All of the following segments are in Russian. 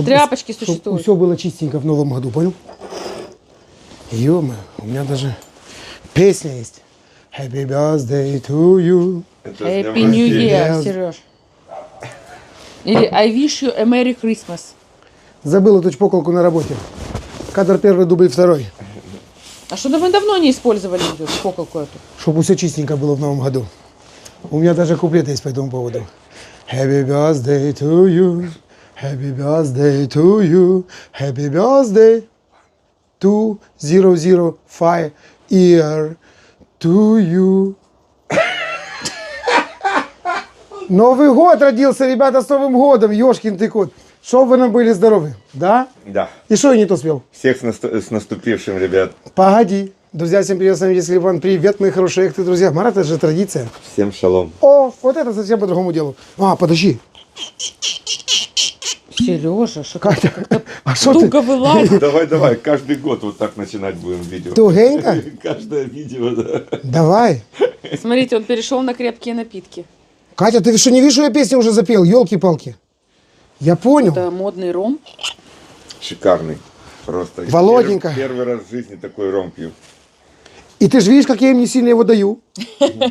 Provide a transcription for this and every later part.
Тряпочки существуют. Все было чистенько в Новом году, понял? Ё-моё, у меня даже песня есть. Happy birthday to you. Happy New Year, Сереж. Или I wish you a Merry Christmas. Забыл эту чпоколку на работе. Кадр первый, дубль второй. А что-то мы давно не использовали эту чпоколку эту. Чтобы все чистенько было в Новом году. У меня даже куплет есть по этому поводу. Happy birthday to you. Happy birthday to you. Happy birthday to 005 year to you. Новый год родился, ребята, с Новым годом. Ёшкин ты кот. Чтоб вы нам были здоровы, да? Да. И что я не то спел? Всех с наступившим, ребят. Погоди. Друзья, всем привет, с вами Десять Ливан. Привет, мои хорошие экты, друзья. Марат, это же традиция. Всем шалом. О, вот это совсем по другому делу. А, подожди. Сережа, что Катя, как-то а что ты? туго вылазит. Давай, каждый год вот так начинать будем видео. Тугенько? Каждое видео, да. Давай. Смотрите, он перешел на крепкие напитки. Катя, ты что, не видишь, что я песню уже запел? Ёлки-палки. Я понял. Это модный ром. Шикарный. Просто. Володенька. Первый раз в жизни такой ром пью. И ты же видишь, как я им не сильно его даю.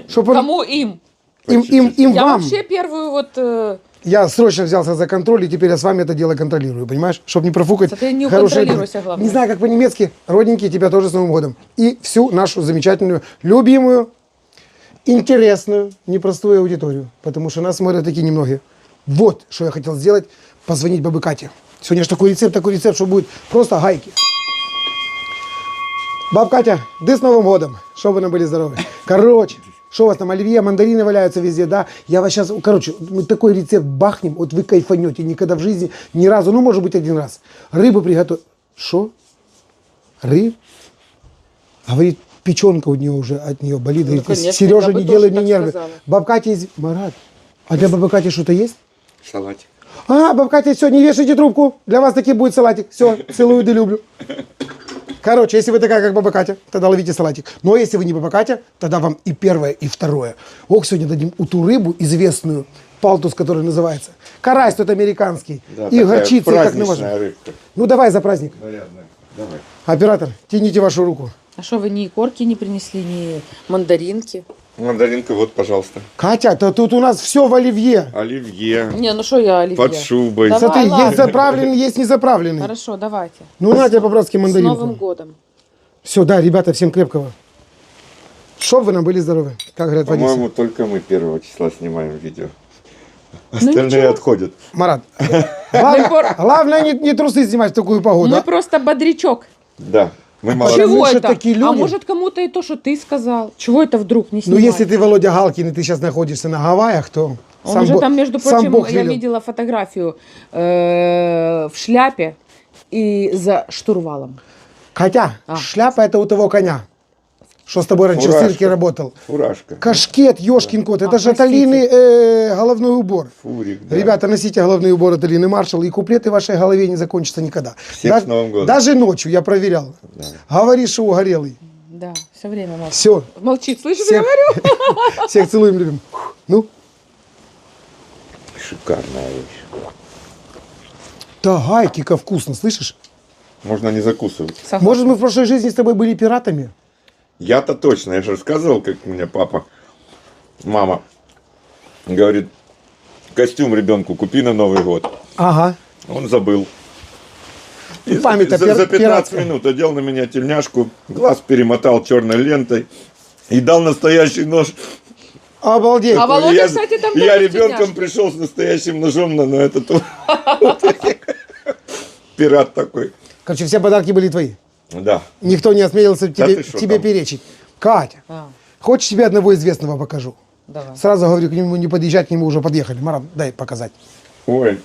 Чтоб он- Кому им? им Я вам. вообще первую вот... Я срочно взялся за контроль, и теперь я с вами это дело контролирую, понимаешь? Чтобы не профукать. Ты не хорошие- уконтролируйся, главное. Не знаю, как по-немецки. Родненький, тебя тоже с Новым годом. И всю нашу замечательную, любимую, интересную, непростую аудиторию. Потому что нас смотрят такие немногие. Вот, что я хотел сделать. Позвонить бабе Кате. Сегодня же такой рецепт, что будет просто гайки. Баб Катя, ты с Новым годом. Чтобы вы нам были здоровы. Короче, что у вас там, оливье, мандарины валяются везде, да? Я вас сейчас, короче, мы такой рецепт бахнем, вот вы кайфанете. Никогда в жизни, ни разу, ну, может быть, один раз. Рыбу приготовить. Что? Рыб? Говорит, печенка у нее уже от нее болит. Говорит, конечно, Сережа, я бы не тоже делай мне так нервы. сказала. Баб Катя, Марат, а для бабы Кати что-то есть? Салатик. А, баб Катя, все, не вешайте трубку. Для вас таки будет салатик. Все, целую да люблю. Короче, если вы такая, как баба Катя, тогда ловите салатик. Но если вы не баба Катя, тогда вам и первое, и второе. Ох, сегодня дадим ту рыбу известную, палтус, который называется. Карась тот американский. Да, и такая горчица, и как на праздничная рыбка. Ну давай за праздник. Нарядная. Давай. Оператор, тяните вашу руку. А что, вы ни корки не принесли, ни мандаринки? Мандаринка, вот, пожалуйста. Катя, то тут у нас все в оливье. Оливье. Не, ну что я, Оливье? Под шубой. Давай, Смотри, ладно. есть заправленный, есть незаправленный. Хорошо, давайте. Ну на тебе по-братски С мандаринку. Новым годом. Все, да, ребята, всем крепкого. Чтоб вы нам были здоровы, как говорят в Одессе. По-моему, только мы 1 числа снимаем видео. Остальные ничего. отходят. Марат, главное не трусы снимать в такую погоду. Мы а? просто бодрячок. Да. Мы молодцы. Потому Чего что это? такие А люди. может кому-то и то, что ты сказал? Чего это вдруг не Ну, снимать? если ты Володя Галкин, и ты сейчас находишься на Гавайях, то Он уже Бог- там, между сам прочим, Бог я велел. видела фотографию в шляпе и за штурвалом. Хотя, А. шляпа это у того коня, что с тобой раньше в Фуражка. цирке работал. Фуражка. Кашкет, ёшкин кот, это же простите. Талины головной убор. Фурик, да. Ребята, носите головной убор от Алины Маршалл, и куплеты в вашей голове не закончатся никогда. Всех с Новым годом. Даже ночью я проверял. Говоришь, что угорелый. Да, все время молчит. Все. Молчит, слышишь, Всех, я говорю? всех целуем, любим. Ну, Шикарная вещь. да, гайки-ка вкусно, слышишь? Можно не закусывать. Согласна. Может, мы в прошлой жизни с тобой были пиратами? Я-то точно, я же рассказывал, как у меня папа, мама говорит, костюм ребенку купи на Новый год. Ага. Он забыл. И Память-то за 15 пиратская. минут одел на меня тельняшку, глаз перемотал черной лентой и дал настоящий нож. Обалдеть. А Володя, я, кстати, там я тоже ребенком тельняшки. пришел с настоящим ножом на этот пират такой. Короче, все подарки были твои. Да. Никто не осмелился Да тебе, ты шо тебе там? перечить. Катя, А, хочешь тебе одного известного покажу? давай. Сразу говорю, к нему не подъезжать, к нему уже подъехали. Марат, дай показать. Ой,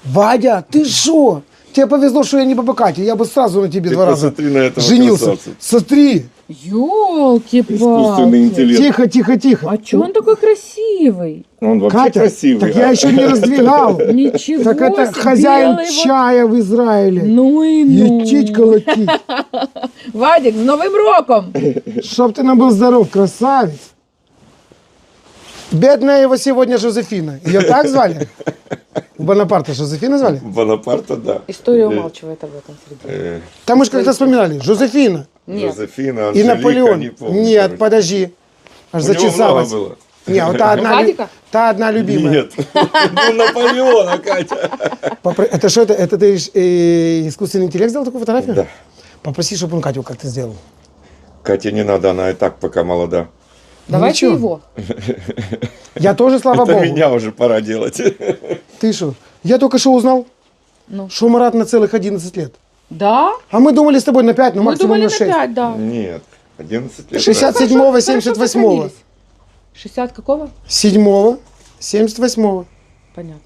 Вадя, ты шо? Тебе повезло, что я не по Кате. Я бы сразу на тебе Ты 2 раза посмотри на этого женился. красавца. Смотри. Ёлки-палки. искусственный интеллект. Тихо, тихо, тихо. А чё он такой красивый? Он вообще Катя, красивый. так я еще не раздвигал. Ничего Так это себе, хозяин белый вот. чая в Израиле. Ну и ну. Етить колотить. Вадик, с Новым роком! Чтоб ты нам был здоров, красавец. Бедная его сегодня Жозефина. Ее так звали? Бонапарта Жозефина звали? Бонапарта, да. История умалчивает об этом, Сергей. Там мы же как-то вспоминали. Жозефина Нет. Жозефина, и Анжелика, Наполеон. не помню. Нет, короче. подожди. Аж У него зачесалась. много было. Не, вот та одна, Владика? та одна любимая. Нет. Ну, Наполеона, Катя. Это что это? Это ты искусственный интеллект сделал такую фотографию? Да. Попроси, чтобы он Катю как-то сделал. Кате не надо, она и так пока молода. Давайте ничего. его. Я тоже, слава Это богу. меня уже пора делать. Ты что? Я только что узнал, Ну. что Марат на целых 11 лет. Да? А мы думали с тобой на 5, но Мы максимум думали на на 6. 5, да. Нет, 11 лет. 67-го, Хорошо 78-го. сохранились. 60 какого? 7-го, 78-го. Понятно.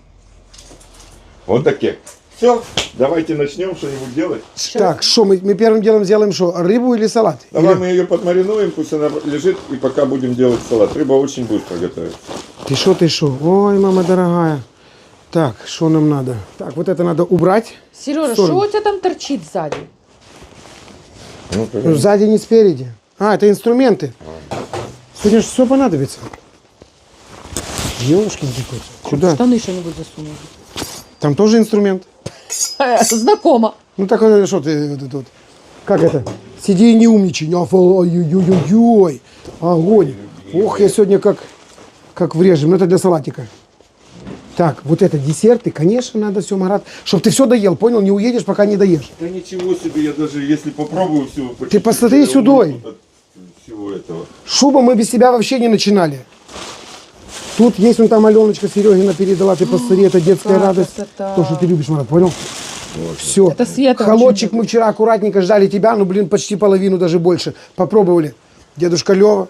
Вот такие. Все, давайте начнем что-нибудь делать. Так, что мы первым делом сделаем что? Рыбу или салат? Давай Или- мы ее подмаринуем, пусть она лежит, и пока будем делать салат. Рыба очень быстро готовится. Ты шо? Ой, мама дорогая. Так, что нам надо? Так, вот это надо убрать. Сережа, Сторону. что у тебя там торчит сзади? Ну, Ну, сзади, не спереди. А, это инструменты. Сегодня же все понадобится. Ёшкин какой-то. Куда? Штаны что-нибудь засунул. Там тоже инструмент. Знакомо. Ну так что ты вот это вот. Как это? Сиди и не умничай. Ой-ой-ой-ой. Огонь. Ох, я сегодня как врежем. Ну это для салатика. Так, вот это десерты, конечно, надо все, Марат. Чтоб ты все доел, понял? Не уедешь, пока не доешь. Да ничего себе, я даже если попробую все... Ты посмотри сюда. Всего этого. Шуба мы без тебя вообще не начинали. Тут есть вон там Аленочка Серегина передала, ты посмотри, это детская какая радость. красота. То, что ты любишь, Марат, понял? Все. Это Света Холодчик очень мы вчера аккуратненько ждали тебя, ну, блин, почти половину, даже больше. Попробовали. Дедушка Лева,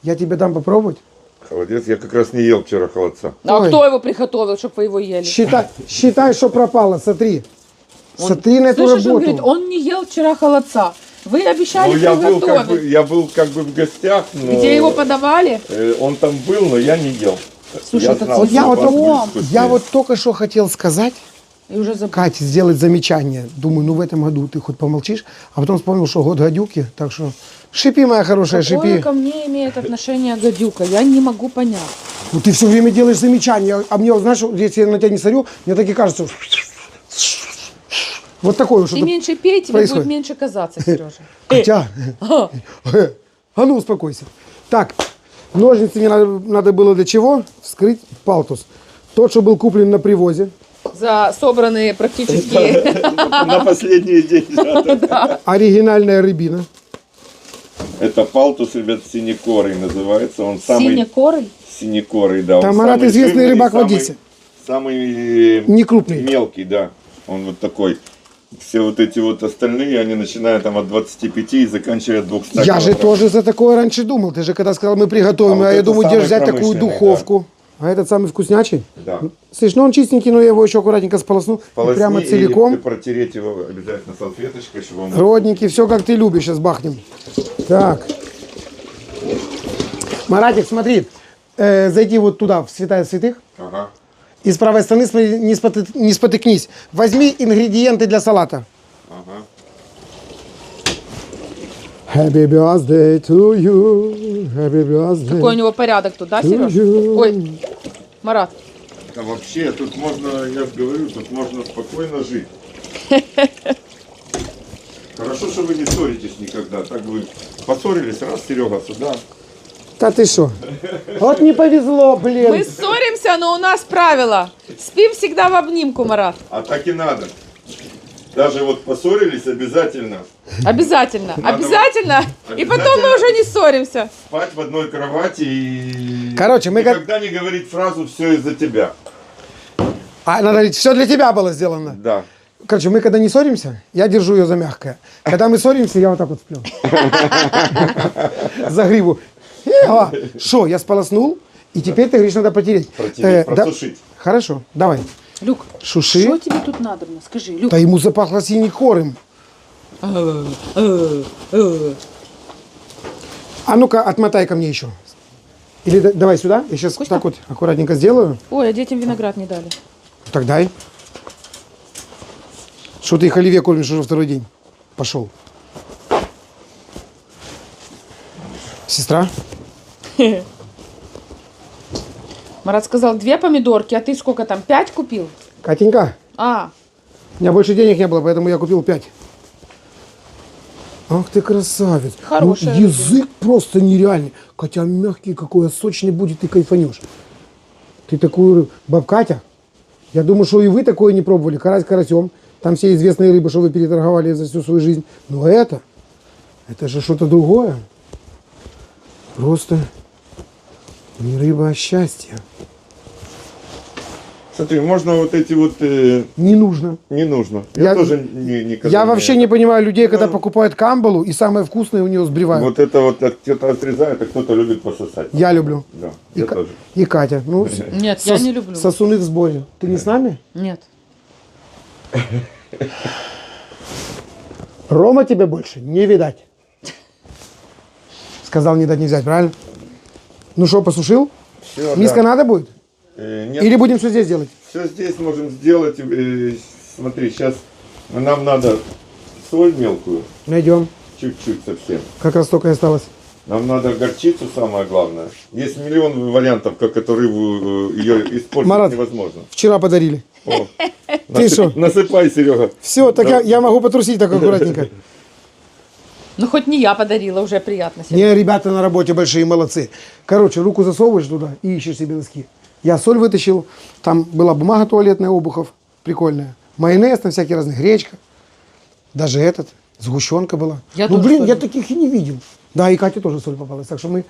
я тебе дам попробовать. Холодец, я как раз не ел вчера холодца. А Ой. кто его приготовил, чтобы вы его ели? Считай, что пропало, смотри. Смотри на эту Слышишь, он работу. говорит, он не ел вчера холодца. Вы обещали Ну, приготовить. я был как бы в гостях, но... Где его подавали? Он там был, но я не ел. Слушай, Я это знал, Вот что я у вот, вас будет только, вкуснее. я вот только что хотел сказать, И уже забыл. Кате, сделать замечание. Думаю, ну в этом году ты хоть помолчишь, а потом вспомнил, что год гадюки, так что шипи, моя хорошая, Какое шипи. ко мне имеет отношение гадюка? Я не могу понять. Ну ты все время делаешь замечания, а мне, знаешь, если я на тебя не смотрю, мне так и кажется, вот такое Ты что-то меньше пей, тебе происходит. будет меньше казаться, Сережа. Хотя, а ну успокойся. Так, ножницами надо было для чего? Вскрыть палтус. Тот, что был куплен на привозе. За собранные практически... На последние деньги. Оригинальная рыбина. Это палтус, ребят, синекорый называется. Он самый Сине-корый? синекорый, да. Он Там Марат самый известный жирный, рыбак в самый- Одессе. Самый Не крупный. мелкий, да. Он вот такой. Все вот эти вот остальные, они начинают там от 25 и заканчивая 200 Я же килограмм. тоже за такое раньше думал. Ты же когда сказал, мы приготовим, А вот а я это думаю, где самый взять такую промышленный, духовку. А этот самый вкуснячий? Да. Слышь, ну он чистенький, но я его еще аккуратненько сполосну. И Полосни прямо и целиком. протереть его обязательно салфеточкой, чтобы он... Родненький, все как ты любишь, сейчас бахнем. Так. Маратик, смотри, зайди вот туда, в святая святых. Ага. И с правой стороны, смотри, не спотыкнись. Возьми ингредиенты для салата. Ага. Happy birthday to you, happy birthday. Какой у него порядок тут, да, Сереж? you. Ой, Марат. Да вообще, тут можно, я же говорю, тут можно спокойно жить. Хорошо, что вы не ссоритесь никогда. Так вы поссорились, раз, Серега, сюда. Да ты что? Вот не повезло, блин. Мы ссоримся, но у нас правило. Спим всегда в обнимку, Марат. А так и надо. Даже вот поссорились обязательно. Обязательно. Надо Обязательно. И потом мы уже не ссоримся. Спать в одной кровати и Короче, мы как- никогда не говорить фразу «все из-за тебя». А надо говорить, все для тебя было сделано. Да. Короче, мы когда не ссоримся, я держу ее за мягкое. Когда мы ссоримся, я вот так вот сплю. За гриву. Что, я сполоснул, и теперь ты говоришь, надо протереть. Протереть, Да. просушить. Хорошо, давай. Люк, Шуши. что тебе тут надо? Скажи, Люк. Да ему запахло синекорым. А ну-ка, отмотай ко мне еще. Или давай сюда, я сейчас так вот аккуратненько сделаю. Ой, а детям виноград не дали. Так дай. Что ты их оливье кормишь уже второй день? Пошел. Сестра? Марат сказал 2 помидорки, а ты сколько там, 5 купил? Катенька, А, у меня больше денег не было, поэтому я купил 5. Ах ты красавец. Хорошая Ну, язык просто нереальный. Катя, мягкий какой, а сочный будет, ты кайфанешь. Ты такую... Баб Катя, я думаю, что и вы такое не пробовали. Карась карасем. Там все известные рыбы, что вы переторговали за всю свою жизнь. Но это же что-то другое. Просто не рыба, а счастье. Смотри, можно вот эти вот... Не нужно. не нужно. Я тоже никогда Я вообще не понимаю людей, когда покупают камбалу и самое вкусное у него сбривают. Вот это вот кто-то отрезает, а кто-то любит пососать. Я люблю. Да, я тоже. И Катя. Ну, нет, я не люблю. Сосуны в сборе. Ты не с нами? Нет. Рома тебе больше не видать. Сказал не дать не взять, правильно? Ну что, посушил? Все, Миска надо будет? Нет, Или будем все здесь делать? все здесь можем сделать. Смотри, сейчас нам надо соль мелкую, Найдем. чуть-чуть совсем. Как раз только и осталось. Нам надо горчицу, самое главное. Есть миллион вариантов, как эту рыбу ее использовать Марат. невозможно. Вчера подарили. О, Ты шо? Насыпай, Серега. Все, так я могу потрусить так аккуратненько. Ну, хоть не я подарила, уже приятно. Не, ребята на работе большие молодцы. Короче, руку засовываешь туда и ищешь себе носки. Я соль вытащил, там была бумага туалетная, Обухов, прикольная. Майонез на всякие разные, гречка. Даже этот, сгущенка была. Я ну, тоже блин, соль. я таких и не видел. Да, и Кате тоже соль попалась. Так что мы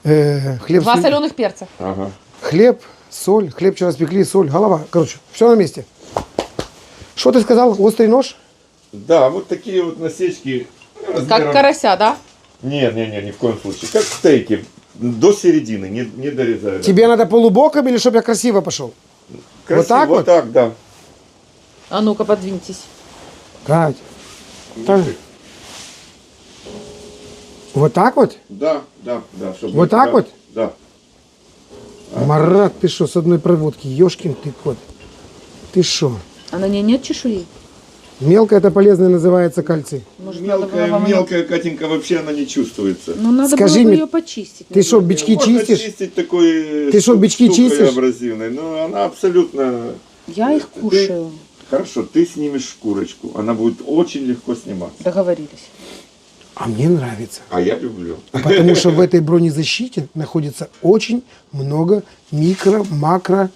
хлеб... 2 соль- соленых перца. Ага. Хлеб, соль, хлеб вчера спекли, соль, голова. Короче, все на месте. Что ты сказал? Острый нож? Да, вот такие вот насечки. Как карася, да? Не, ни в коем случае. Как стейки. До середины, не дорезаю. Тебе надо полубоком или чтобы я красиво пошел? Красиво, вот так вот? так, да. А ну-ка, подвиньтесь. Кать. Так. Вот так вот? Да. Чтобы Вот так да, вот? Да. Марат, ты что, с одной проводки? Ёшкин ты кот. Ты что? А на ней нет чешуи? Мелко это полезное называется кальций. Может, надо было вам её- Мелкая Катенька вообще она не чувствуется. Ну, надо Скажи было бы мне, ее почистить. Ты что, наверное. бички Можно чистишь? чистить такой Ты что, бички штукой чистишь? абразивной, но она абсолютно... Я их кушаю. Хорошо, ты снимешь шкурочку, она будет очень легко сниматься. Договорились. А мне нравится. А я люблю. Потому что в этой бронезащите находится очень много микро-макро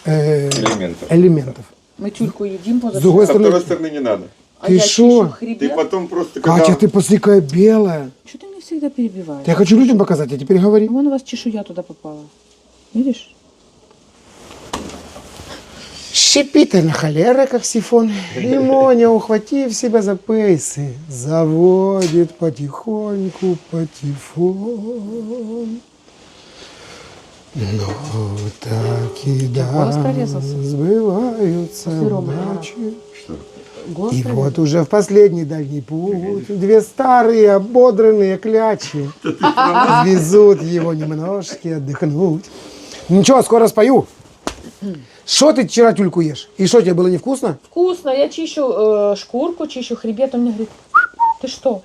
элементов. Мы тюльку едим С другой Со второй стороны, стороны не надо. А ты я шо? чищу Ты хребет. потом просто... Катя, когда- ты посекая белая. Что ты меня всегда перебиваешь? Я хочу людям показать, а теперь говори. Вон у вас чешуя туда попала. Видишь? Шипит на холера, как сифон. И Моня, ухватив себя за пейсы, заводит потихоньку патефон. Ну, так и голос да, прорезался. сбываются После Ромы. удачи. Голос И прорезался. вот уже в последний дальний путь две старые ободранные клячи везут его немножко отдохнуть. Ничего, скоро спою. Что ты вчера тюльку ешь? И что, тебе было невкусно? Вкусно. Я чищу шкурку, чищу хребет. Он мне говорит, ты что?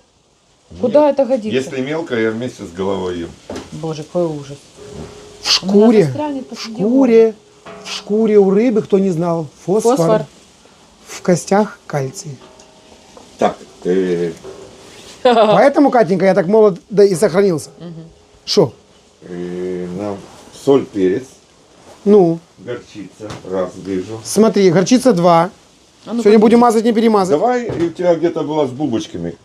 Куда это годится? Если мелко, я вместе с головой ем. Боже, какой ужас. В У меня шкуре, застрянет в посреди шкуре у рыбы, кто не знал, фосфор. Фосфор. В костях кальций. Так, Поэтому, Катенька, я так молод да и сохранился. Что? нам соль, перец, Ну, горчица, раз вижу. смотри, горчица 2. А ну, Сегодня будем мазать, не перемазать. Давай, у тебя где-то была с бубочками.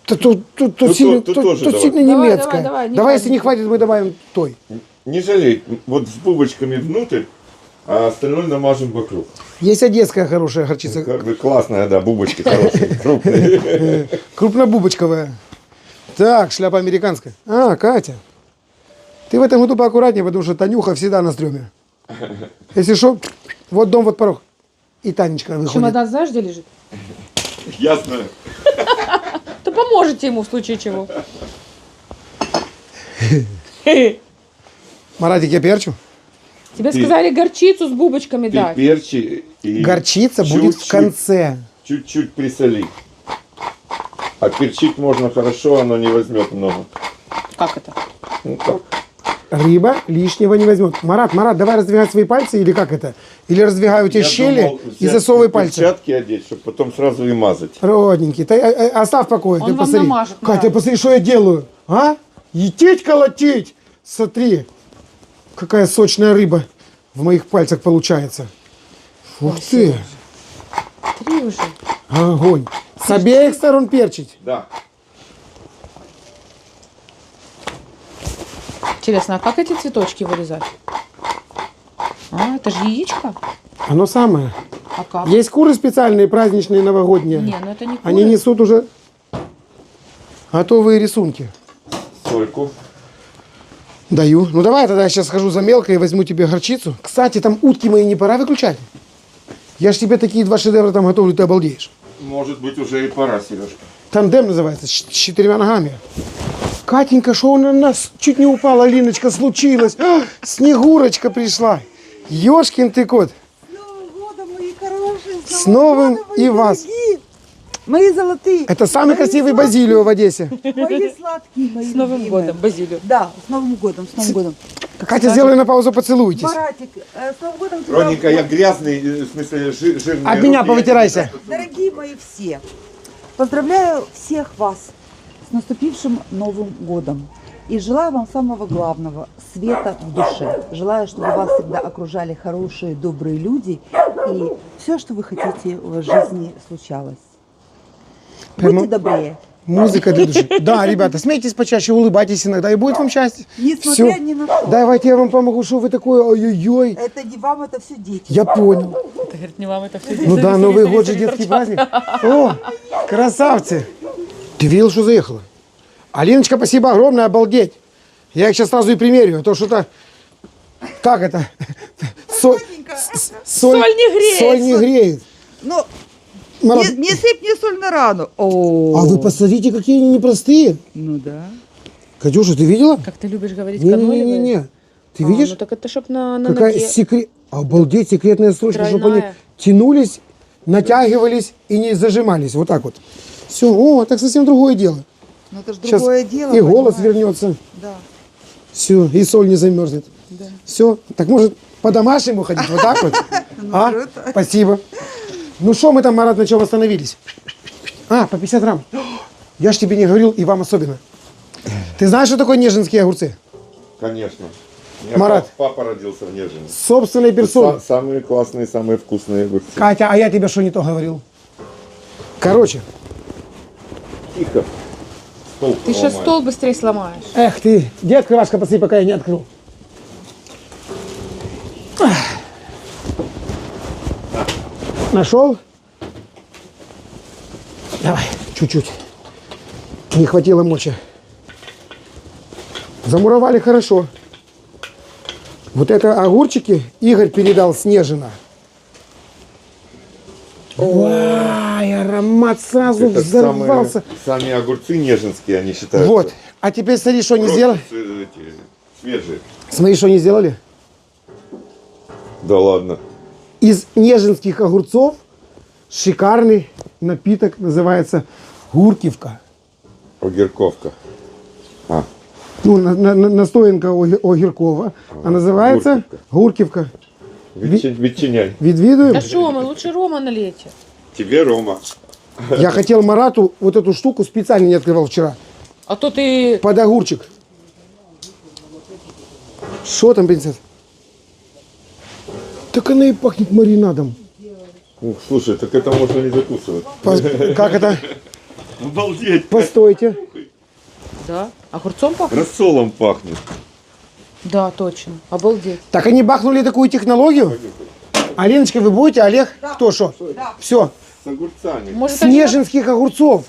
Тут Тут сильно, тоже тут давай. сильно Давай, немецкая. давай, не Давай, если хватит. не хватит, мы добавим той. Не жалей, вот с бубочками внутрь, а остальное намажем вокруг. Есть одесская хорошая горчица. Классная, да, бубочки хорошие, крупные. Крупнобубочковая. Так, шляпа американская. А, Катя. Ты в этом году поаккуратнее, потому что Танюха всегда на стреме. Если что, вот дом, вот порог. И Танечка выходит. Чемодан знаешь, где лежит? Я знаю. То поможете ему в случае чего. Маратик, я перчу? Тебе Ты- сказали горчицу с бубочками Ты дать. перчи и Горчица будет в чуть-чуть- конце. Чуть-чуть присоли. А перчить можно хорошо, оно не возьмет много. Как это? Ну так. рыба лишнего не возьмет. Марат, давай раздвигай свои пальцы или как это? Или раздвигай у тебя Я щели думал и взять засовывай пальцы. перчатки одеть, чтобы потом сразу и мазать. Родненький, оставь в покое. Он Ты вам посмотри. намажет, Катя, Марат. посмотри, что я делаю. А? Ететь, колотеть. Смотри, какая сочная рыба в моих пальцах получается. Ух ты. Три уже. Огонь. С обеих сторон перчить. Да. Интересно, а как эти цветочки вырезать? А, это же яичко? Оно самое. А как? Есть куры специальные, праздничные, новогодние. Не, ну это не Они куры. несут уже готовые рисунки. Сольку. Даю. Ну давай тогда я сейчас схожу за мелко и возьму тебе горчицу. Кстати, там утки мои не пора выключать? Я ж тебе такие 2 шедевра там готовлю, ты обалдеешь. Может быть, уже и пора, Сережка. Тандем называется, с 4 ногами. Катенька, что у нас чуть не упала, Линочка, случилось. А, Снегурочка пришла. Ёшкин ты кот. С Новым годом, мои хорошие! С Новым годом, и мои вас. дорогие, мои золотые! Это самый красивый базилио в Одессе. Мои сладкие, мои С Новым любимые. годом, Базилио. Да, с Новым годом, с Новым годом. Катя, сделай на паузу, поцелуйтесь. Маратик, с Новым годом тебя! Роненька, я грязный, в смысле жирный. От меня повытирайся. Дорогие мои все, поздравляю всех вас с наступившим Новым годом. И желаю вам самого главного – света в душе. Желаю, чтобы вас всегда окружали хорошие, добрые люди. И все, что вы хотите в жизни, случалось. Прямо- Будьте добрее. Музыка для души. Да, ребята, смейтесь почаще, улыбайтесь иногда, и будет вам счастье. Несмотря Всё. ни на что. Давайте я вам помогу, что вы такое, ой-ой-ой. Это не вам, это все дети. Я понял. Это, говорит, не вам это все. Ну да, Новый год же детский праздник. О, красавцы. Ты видел, что заехала? Алиночка, спасибо огромное, обалдеть. Я их сейчас сразу и примерю, а то что-то... Как это? Соль, Соль не греет. Соль не греет. Ну, Марат, не сыпь мне соль на рану. О, а вы посмотрите, какие они непростые. ну да. Катюша, ты видела? Как ты любишь говорить канолевые? Не-не-не. Ты А, видишь? ну так это чтоб на Какая ноге. секрет... Обалдеть, секретная строчка, чтобы они Тройная. тянулись, натягивались и не зажимались. Вот так вот. Все, о, так совсем другое дело. Ну это же Сейчас другое дело. и голос понимаешь? вернется. Да. Все, и соль не замерзнет. Все, так может по-домашнему ходить, вот так вот? А? круто. Спасибо. Ну что мы там, Марат, на чем остановились? А, по 50 грамм. Я ж тебе не говорил, и вам особенно. Ты знаешь, что такое неженские огурцы? Конечно. У меня Марат. папа родился в Нежине. Собственной персоной. Самые классные, самые вкусные огурцы. Катя, а я тебе что не то говорил? Короче, Тихо. Стол Ты сейчас поломаешь. стол быстрее сломаешь. эх ты, где открывашка посыпь, пока я не открыл. Нашел? Давай, чуть-чуть. Не хватило мочи. Замуровали хорошо. Вот это огурчики Игорь передал с Нежина. Ой, аромат сразу Это взорвался. сами огурцы неженские, они считаются. Вот. А теперь смотри, что они Просто сделали. эти, свежие. Смотри, что они сделали. Да ладно. Из неженских огурцов шикарный напиток называется гуркивка. Огірковка. А, Ну, настоянка огіркова, а называется гуркивка. ветчиняй. Відвідуємо. Да что мы, лучше рома налейте. Тебе, Рома. Я хотел Марату вот эту штуку специально не открывал вчера. А то ты... Под огурчик. Что там, принцесса? Так она и пахнет маринадом. Ух, слушай, так это можно не закусывать. Как это? Обалдеть. Постойте. Да? Огурцом пахнет? Рассолом пахнет. Да, точно. Обалдеть. Так они бахнули такую технологию? Алиночка, вы будете? Олег? Кто что? Все. С огурцами. Может, С неженских огурцов.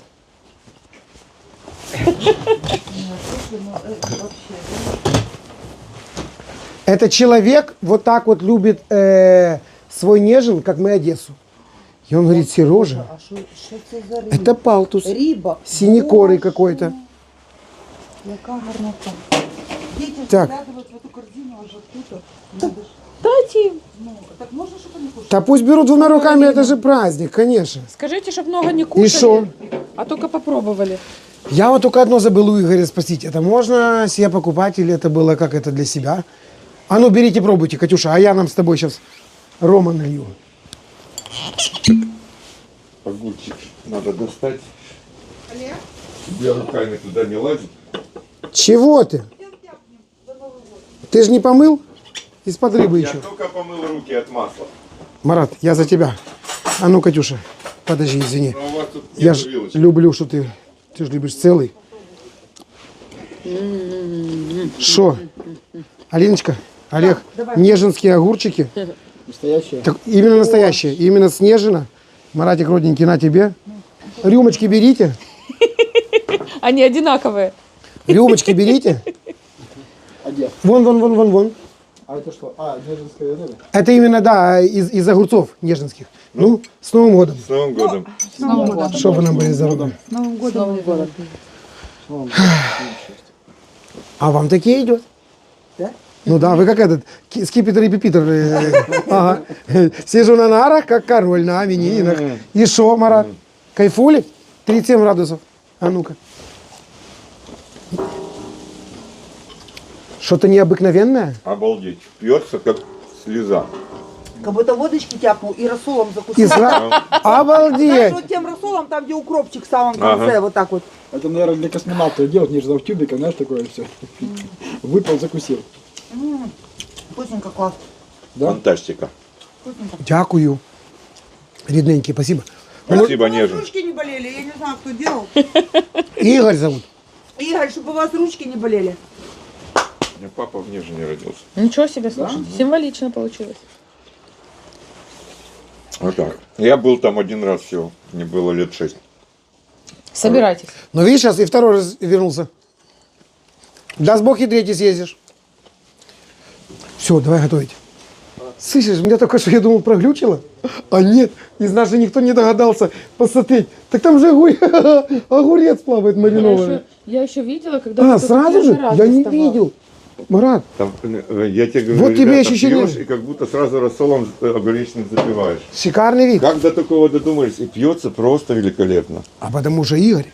Это человек вот так вот любит свой Нежин, как мы Одессу. И он говорит, Сережа, А що це за риба? это палтус, Риба. синекорый Боже, какой-то. Яка гарнота. Діти ж Так. заглядывают в эту корзину аж оттуда. Надо ж- Дайте им. Ну, так можно, чтобы они кушали? Да пусть берут 2 руками, это же праздник, конечно. Скажите, чтобы много не кушали. И шо? А только попробовали. Я вот только одно забыл у Игоря спросить. Это можно себе покупать или это было как это для себя? А ну, берите, пробуйте, Катюша, а я нам с тобой сейчас рома налью. Огурчик надо достать. Я руками туда не лазю. Чего ты? Ты же не помыл? Из-под рыбы Я еще. только помыл руки от масла. Марат, я за тебя. А ну, Катюша, подожди, извини. Но у вас тут Я нет же вилочки. люблю, что ты же любишь целый. Что? Алиночка, Олег, неженские огурчики. Настоящая. Так, именно настоящие, именно снежина. Маратик, родненький, на тебе. Рюмочки берите. Они одинаковые. Рюмочки берите. А где? Вон. А это что? А, неженская рыба? Это именно, да, из огурцов неженских. Ну, с Новым годом. С Новым годом. С Новым годом. Чтобы нам были здоровы. С Новым С годом. Новым годом. А вам такие идет? Да? Ну да, вы как этот, скипетр и пипитер. Ага. Сижу на нарах, как король на именинах. И шо, Марат? Кайфули? 37 градусов. А ну-ка. Что-то необыкновенное? Обалдеть. Пьется как слеза. Как будто водочки тяпнул и рассолом закусил. И сразу... Знаешь, Обалдеть! вот тем рассолом, там, где укропчик в самом конце, вот так вот. Это, наверное, для космонавтов делать, нежно в тюбиках, знаешь, такое все. Выпал, закусил. Вкусненько, класс. Да? Фантастика. Дякую. Рідненький, спасибо. Спасибо, Чтобы у вас нежно. ручки не болели, я не знаю, кто делал. Игорь зовут. Игорь, чтобы у вас ручки не болели. У меня папа в Нежине родился. Ничего себе, слушай. Символично получилось. Вот так. Я был там один раз всего. Мне было лет 6. Собирайтесь. Но видишь, сейчас и второй раз вернулся. Даст Бог, и третий съездишь. Все, давай готовить. Слышишь, меня только что, я думал, проглючило. А нет, из нас же никто не догадался посмотреть. Так там же огурец плавает маринованный. Я еще видела, когда... А, сразу же? Я не видел. Марат, Там, я тебе говорю, Вот тебе ребята, ощущение. пьешь и как будто сразу рассолом огуречным запиваешь. шикарный вид. Как до такого додумались? И пьется просто великолепно. А потому что Игорь.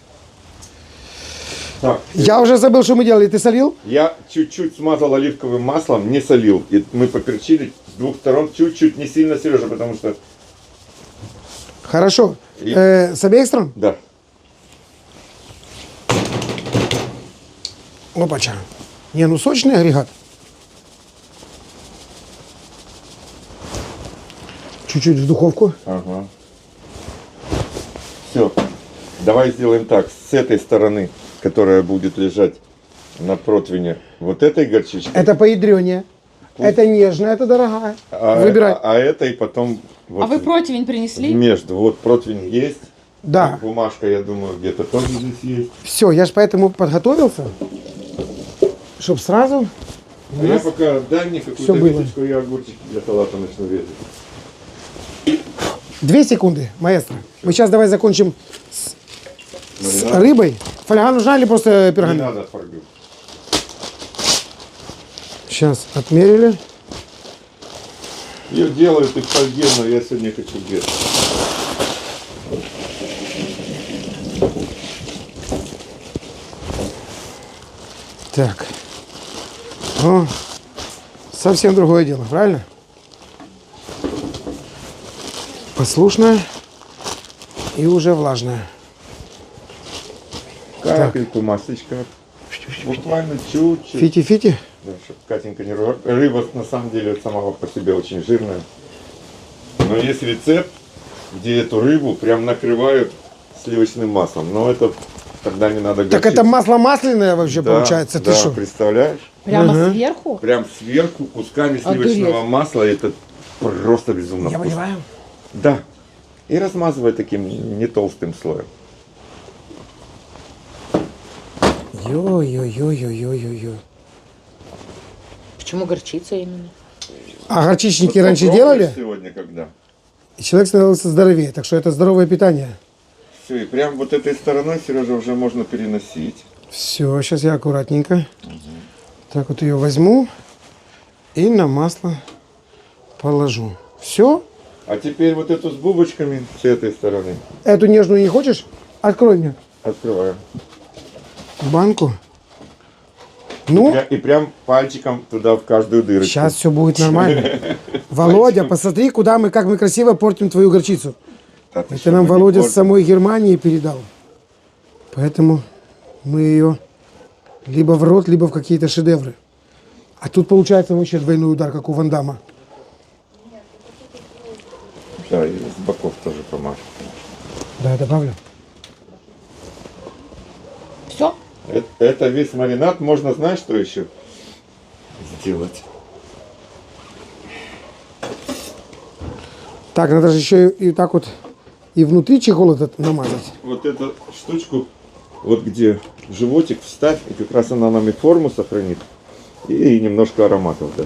Так, Я уже забыл, что мы делали. Ты солил? я чуть-чуть смазал оливковым маслом, не солил. И мы поперчили с двух сторон чуть-чуть, не сильно, Сережа, потому что... Хорошо. И- С обеих сторон? Да. Опача. Не, ну сочный агрегат. Чуть-чуть в духовку. Ага. Все. Давай сделаем так. С этой стороны, которая будет лежать на противне вот этой горчички. Это поядренее. Это нежная, это дорогая. Выбирай. А этой потом... Вот А вы противень принесли? между. Вот противень есть. Да. Бумажка, я думаю, где-то тоже здесь есть. Все, я же поэтому подготовился. Чтоб сразу... А я пока дай мне Всё какую-то было. виточку, я огурчики для салата начну резать. 2 секунды, маэстро. Мы сейчас давай закончим с Маринад. рыбой. Фольга нужна или просто Не пергамент? надо фольгу. Сейчас отмерили. Ее делают и в фольге, но я сегодня хочу без. Так. О, совсем другое дело, правильно? Послушная и уже влажная. Капельку масличка. Буквально чуть-чуть. Фити-фити. Да, чтобы Катенька не рвала. Рыба на самом деле сама по себе очень жирная. Но есть рецепт, где эту рыбу прям накрывают сливочным маслом. Но это тогда не надо Так горчицы. это масло масляное вообще Да, получается. Ты да, что? представляешь? Прямо сверху? Прям сверху кусками сливочного Обалдеть. масла. Это просто безумно Я вкусно. понимаю. Да. И размазывай таким не толстым слоем. Ё-ё-ё-ё-ё-ё-ё. Почему горчица именно? А горчичники Вот раньше попробуешь делали? сегодня когда? И человек становился здоровее. Так что это здоровое питание. Все, и прям вот этой стороной, Сережа, уже можно переносить. Все, сейчас я аккуратненько. Так вот ее возьму и на масло положу. Все? А теперь вот эту с бубочками с этой стороны Эту нежную не хочешь? Открой мне. открываем. банку. Ну, И прям пальчиком туда в каждую дырочку. сейчас все будет нормально. Володя, посмотри, куда мы, как мы красиво портим твою горчицу. Да ты Это что, нам мы не Володя с портим. самой Германии передал. Поэтому мы ее либо в рот, либо в какие-то шедевры. А тут получается вообще двойной удар, как у Ван Дамма. Да, и с боков тоже помажь. Да, я добавлю. Все? Это весь маринад. Можно, знаешь, что еще сделать? Так, надо же еще и так вот и внутри чехол этот намазать. Вот эту штучку, вот где животик вставь, и как раз она нам и форму сохранит, и немножко ароматов, да.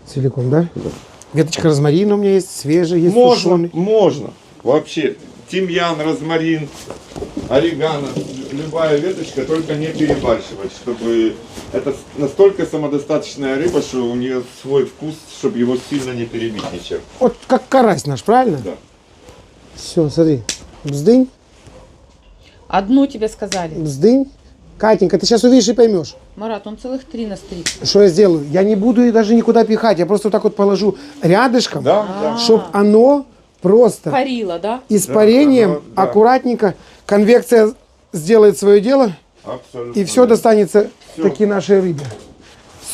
Целиком, да? Да. Веточка розмарина у меня есть, свежий, есть Можно, сушеный. можно. Вообще, тимьян, розмарин, орегано, любая веточка, только не перебарщивать, чтобы это настолько самодостаточная рыба, что у нее свой вкус, чтобы его сильно не перебить ничем. Вот как карась наш, правильно? Да. Все, смотри. Бздынь, Одну тебе сказали. бздынь. Катенька, ты сейчас увидишь и поймешь, Марат, он целых 3 настриг. что я сделаю. Я не буду ее даже никуда пихать, я просто вот так вот положу рядышком, Да, да. чтобы оно просто Парила, да? испарением Да, оно, да. аккуратненько, конвекция сделает свое дело, Абсолютно. и все да. достанется Всё. таки нашей рыбе.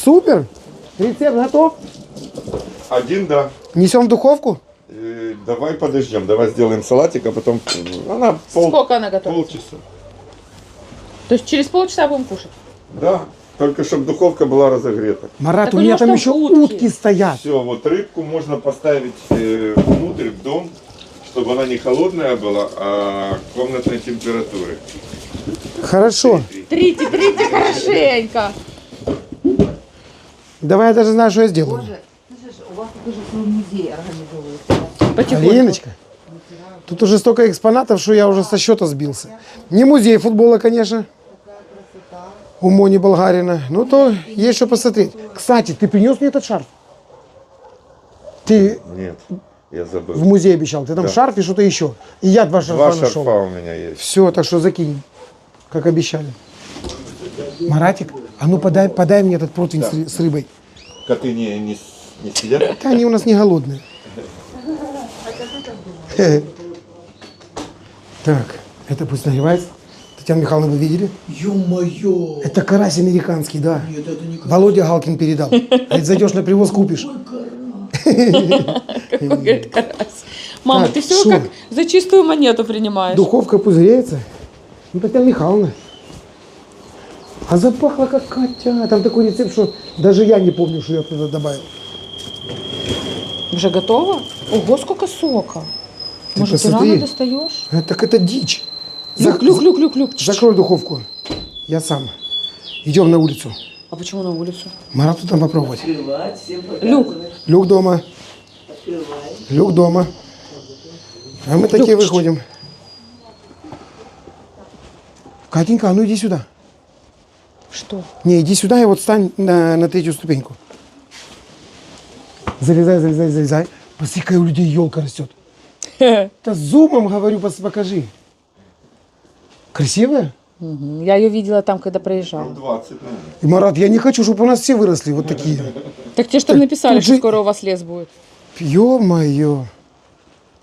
Супер! Рецепт готов. Один, да. Несем в духовку. Давай подождем, давай сделаем салатик, а потом она Сколько она готовится? полчаса. То есть через полчаса будем кушать? Да, только чтобы духовка была разогрета. Марат, Так у у меня него там ж еще там утки. утки стоят. Все, вот рыбку можно поставить внутрь, в дом, чтобы она не холодная была, а комнатной температуры. Хорошо. Трите хорошенько. Давай я даже знаю, что я сделаю. Боже, слышишь, у вас тут уже свой музей организовывается. Потихоньку. Алиночка, тут уже столько экспонатов, что я уже со счета сбился. Не музей футбола, конечно, у Мони Болгарина. Ну то есть что посмотреть. Кстати, ты принес мне этот шарф? Ты Нет, я забыл. в музей обещал. Ты там шарф и что-то еще. И я два шарфа Два нашел. шарфа у меня есть. Все, так что закинь, как обещали. Маратик, а ну подай мне этот противень с рыбой. Коты не сидят? Да они у нас не голодные. Так, это пусть нагревается. Татьяна Михайловна, вы видели? Ё-моё! Это карась американский, да. Нет, это не Володя Галкин передал. Говорит, зайдешь на привоз, купишь. Какой, говорит, карась. Мама, Так, ты все шо? как за чистую монету принимаешь. Духовка пузыреется. Ну, Татьяна Михайловна. А запахло как Катя. Там такой рецепт, что даже я не помню, что я туда добавил. Уже готово? Ого, сколько сока. Может, ты посмотри. рано достаешь? Так это дичь. Люк. Закрой духовку. Я сам. Идем на улицу. А почему на улицу? Марату там попробовать. Люк, Люк дома. Люк дома. А мы такие Люк. выходим. Катенька, а ну иди сюда. что? Не, иди сюда и вот стань на третью ступеньку. Залезай. Посмотри, какая у людей елка растет. Да зумом, говорю, покажи. Красивая? Я ее видела там, когда проезжала. 20, наверное. И, Марат, я не хочу, чтобы у нас все выросли вот такие. Так те, что написали, тут что же- скоро у вас лес будет. Ё-моё.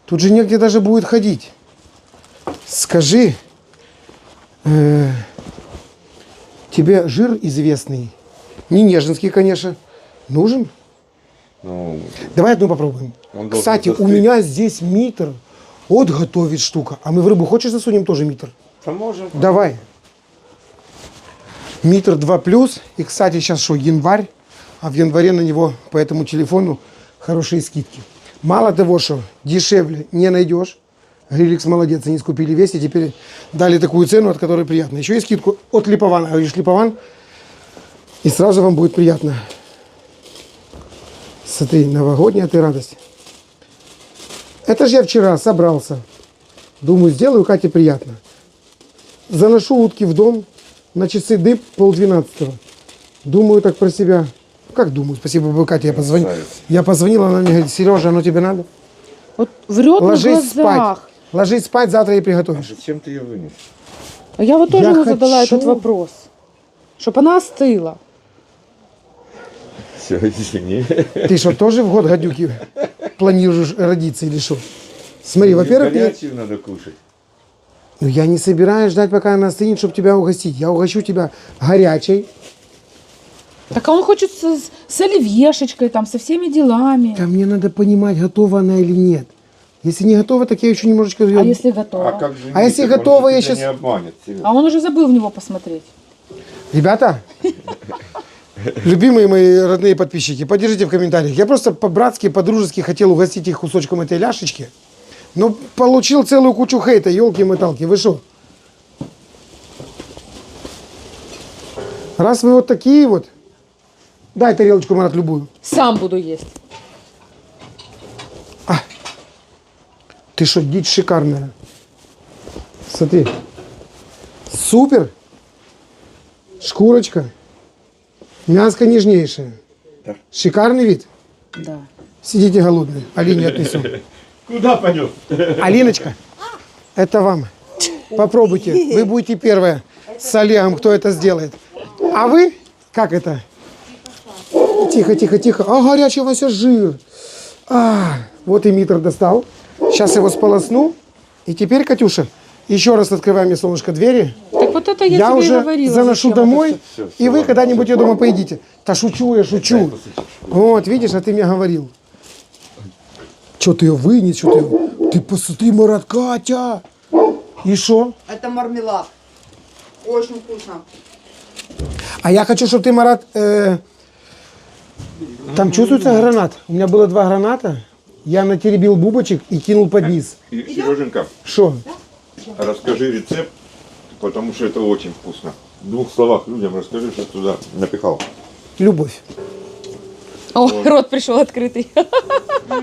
Тут же негде даже будет ходить. Скажи, тебе жир известный, не неженский, конечно, нужен? Ну, Давай одну попробуем. Он должен Кстати, у застыть. меня здесь митр. Вот готовит штука. А мы в рыбу хочешь засунем тоже митр? а может. Давай. Митр 2+. И, кстати, сейчас что, январь. А в январе на него по этому телефону хорошие скидки. Мало того, что дешевле не найдешь. Гриликс молодец, они скупили весь и теперь дали такую цену, от которой приятно. Еще и скидку от Липована. Говоришь, Липован, и сразу вам будет приятно. Смотри, новогодняя ты радость. Это же я вчера собрался. Думаю, сделаю Кате приятно. Заношу утки в дом, на часы дыб 11:30. Думаю так про себя. Как думаю? Спасибо, бабе Кате, я позвонил. Я позвонил, она мне говорит, Сережа, оно тебе надо? Вот врет на Ложись спать. глазах. Ложись спать, завтра и приготовишь. Зачем ты ее вынес? А я вот тоже Я ему задала хочу- этот вопрос. Чтобы она остыла. Все, извини. Ты что, тоже в год гадюки планируешь родиться или что? Смотри, во-первых, ты... Горячую надо кушать. Ну, я не собираюсь ждать, пока она остынет, чтобы тебя угостить. Я угощу тебя горячей. Так а он хочет с оливьешечкой, там, со всеми делами. А мне надо понимать, готова она или нет. Если не готова, так я еще немножечко... А если готова? А как же А если нет? Он готова, же я тебя щас- не обманет. Серёг. А он уже забыл в него посмотреть. Ребята, любимые мои родные подписчики, поддержите в комментариях. Я просто по-братски, по-дружески хотел угостить их кусочком этой ляшечки, но получил целую кучу хейта, елки-моталки. Вы что? Раз вы вот такие вот, дай тарелочку, Марат, любую. Сам буду есть. Ты что, дичь шикарная. Смотри. Супер. Шкурочка. Мяско нежнейшее. Да. Шикарный вид. Да. Сидите голодные. Алине отнесу. Куда понес? Алиночка, это вам. Попробуйте. Вы будете первая с Олегом, кто это сделает. А вы? Как это? Тихо, тихо, тихо. А, горячий у вас жир. Вот и Митр достал. Сейчас его сполосну. И теперь, Катюша, еще раз открывай мне, солнышко, двери. Так вот это я Я тебе и уже говорила. заношу зачем домой, это всё. Всё, и вы ладно, когда-нибудь, я думаю, поедите. Да шучу, я шучу. Вот, видишь, а ты мне говорил. Что ты ее вынес, что ты ее... Ты посмотри, Марат, Катя. И что? Это мармелад. Очень вкусно. А я хочу, чтобы ты, Марат... Там чувствуется гранат. У меня было 2 граната. Я натеребил бубочек и кинул под низ. И, Сереженька, Что? расскажи рецепт, потому что это очень вкусно. В 2 словах людям расскажи, что туда напихал. Любовь. О, рот пришел открытый.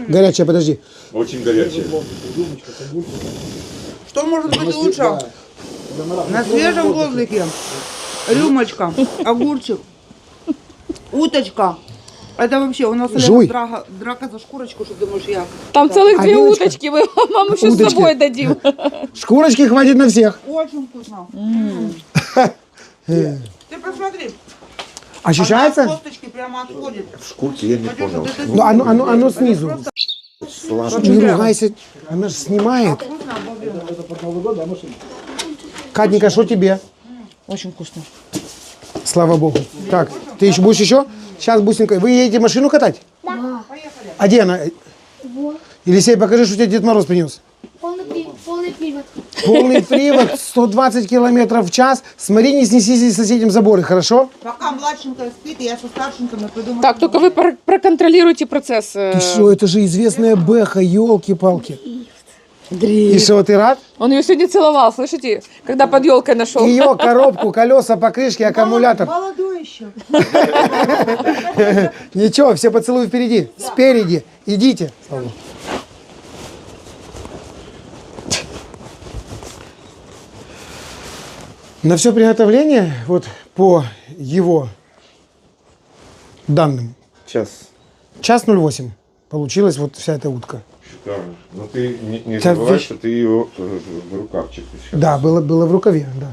Горячая, подожди. Очень горячее. Что может быть лучше? На свежем воздухе. Рюмочка, огурчик, уточка. Это вообще у нас Жуй. драка за шкурочку, что думаешь, я. Там целых 2 Алиночка. уточки, мы вам еще с Удочки. собой дадим. Шкурочки хватит на всех. Очень вкусно. Ты посмотри. Ощущается? Она от косточки прямо отходит. В шкурке я не Катюша, понял. ты Ну, оно снизу. Сладкое. Не ругайся, она же снимает. вкусно, обалденно. Это под Новый год, да, машина? Катенька, что тебе? Очень вкусно. Слава Богу. Так, ты еще будешь еще? Сейчас, бусинка. Вы едете машину катать? Да. А где она? Вот. Елисей, покажи, что тебе Дед Мороз принес. Полный привод. Полный привод, 120 километров в час. Смотри, не снеси здесь соседям заборы, хорошо? Пока младшенькая спит, я со старшенькими придумаю. Так, только вы проконтролируйте процесс. Ты что, это же известная Бэха, елки-палки. И что, ты рад? Он ее сегодня целовал, слышите? Когда под елкой нашел. Ее коробку, колеса, покрышки, аккумулятор. Молодой еще. Ничего, все поцелуи впереди, спереди. Идите. На все приготовление, вот по его данным, час 08 получилась вот вся эта утка. Шикарно. Но ты не Та забывай, вещь- что ты ее в рукавчик еще. Да, было в рукаве, да.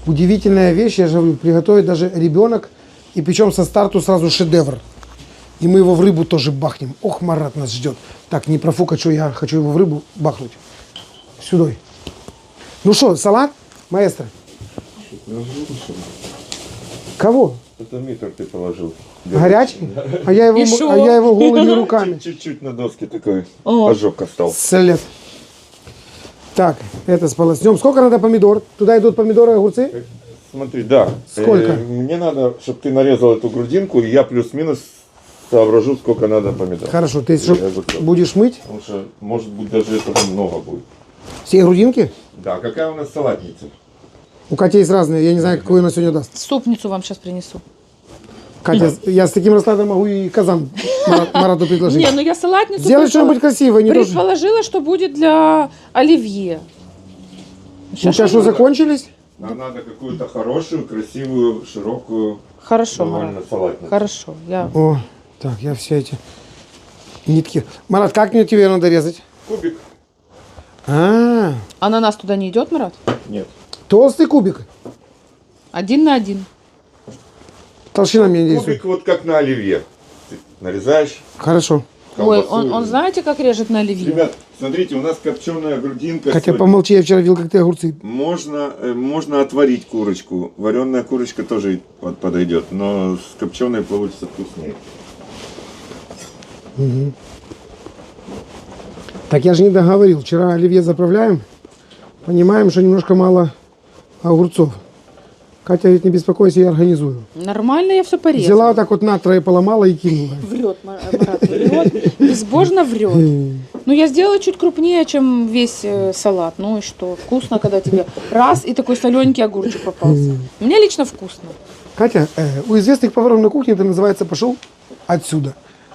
Удивительная вещь, я же говорю, приготовить даже ребенок, и причем со старту сразу шедевр. И мы его в рыбу тоже бахнем. Ох, Марат нас ждет. Так, не профукать, что я хочу его в рыбу бахнуть. Сюда. Ну что, салат, маэстро? Кого? Это митр ты положил. Горячий? А я И шо? его голыми руками. Чуть-чуть на доске такой О. ожог остался. След. Так, это сполоснем. Сколько надо помидор? Туда идут помидоры и огурцы? Смотри, да. Сколько? Мне надо, чтобы ты нарезал эту грудинку, и я плюс-минус соображу, сколько надо помидоров. Хорошо, ты И огурцов. будешь мыть Потому что, может быть, даже этого много будет. все грудинки? Да, какая у нас салатница? У Кати есть разные, я не знаю, какую она сегодня даст. Супницу вам сейчас принесу. Катя, я с таким раскладом могу и казан Марату предложить. Не, ну я салатницу Сделай что-нибудь красивое, не то, что... предположила, что будет для оливье. У тебя что, закончились? Нам надо какую-то хорошую, красивую, широкую, Хорошо, довольно Марат. салатницу. Хорошо. Я... О, так, я все эти нитки. Марат, как мне тебе надо резать? Кубик? Ананас туда не идет, Марат? Нет. Толстый кубик. 1 на 1. Толщина меня действует. Кубик вот как на оливье. Ты нарезаешь. Хорошо. Ой, колбасу. он знаете, как режет на оливье? Ребят, смотрите, у нас копченая грудинка. Хотя сегодня. помолчи, я вчера видел, как ты огурцы. Можно отварить курочку. Вареная курочка тоже подойдет, но с копченой получится вкуснее. Так я же не договорил. Вчера оливье заправляем. Понимаем, что немножко мало огурцов. Катя говорит, не беспокойся, я организую. Нормально я все порезала. Взяла вот так вот на трое поломала и кинула. Врет, Марат, врет. Безбожно врет. Ну, я сделала чуть крупнее, чем весь салат. Ну и что? Вкусно, когда тебе раз и такой солененький огурчик попался. Мне лично вкусно. Катя, у известных поваров на кухне это называется «пошел отсюда».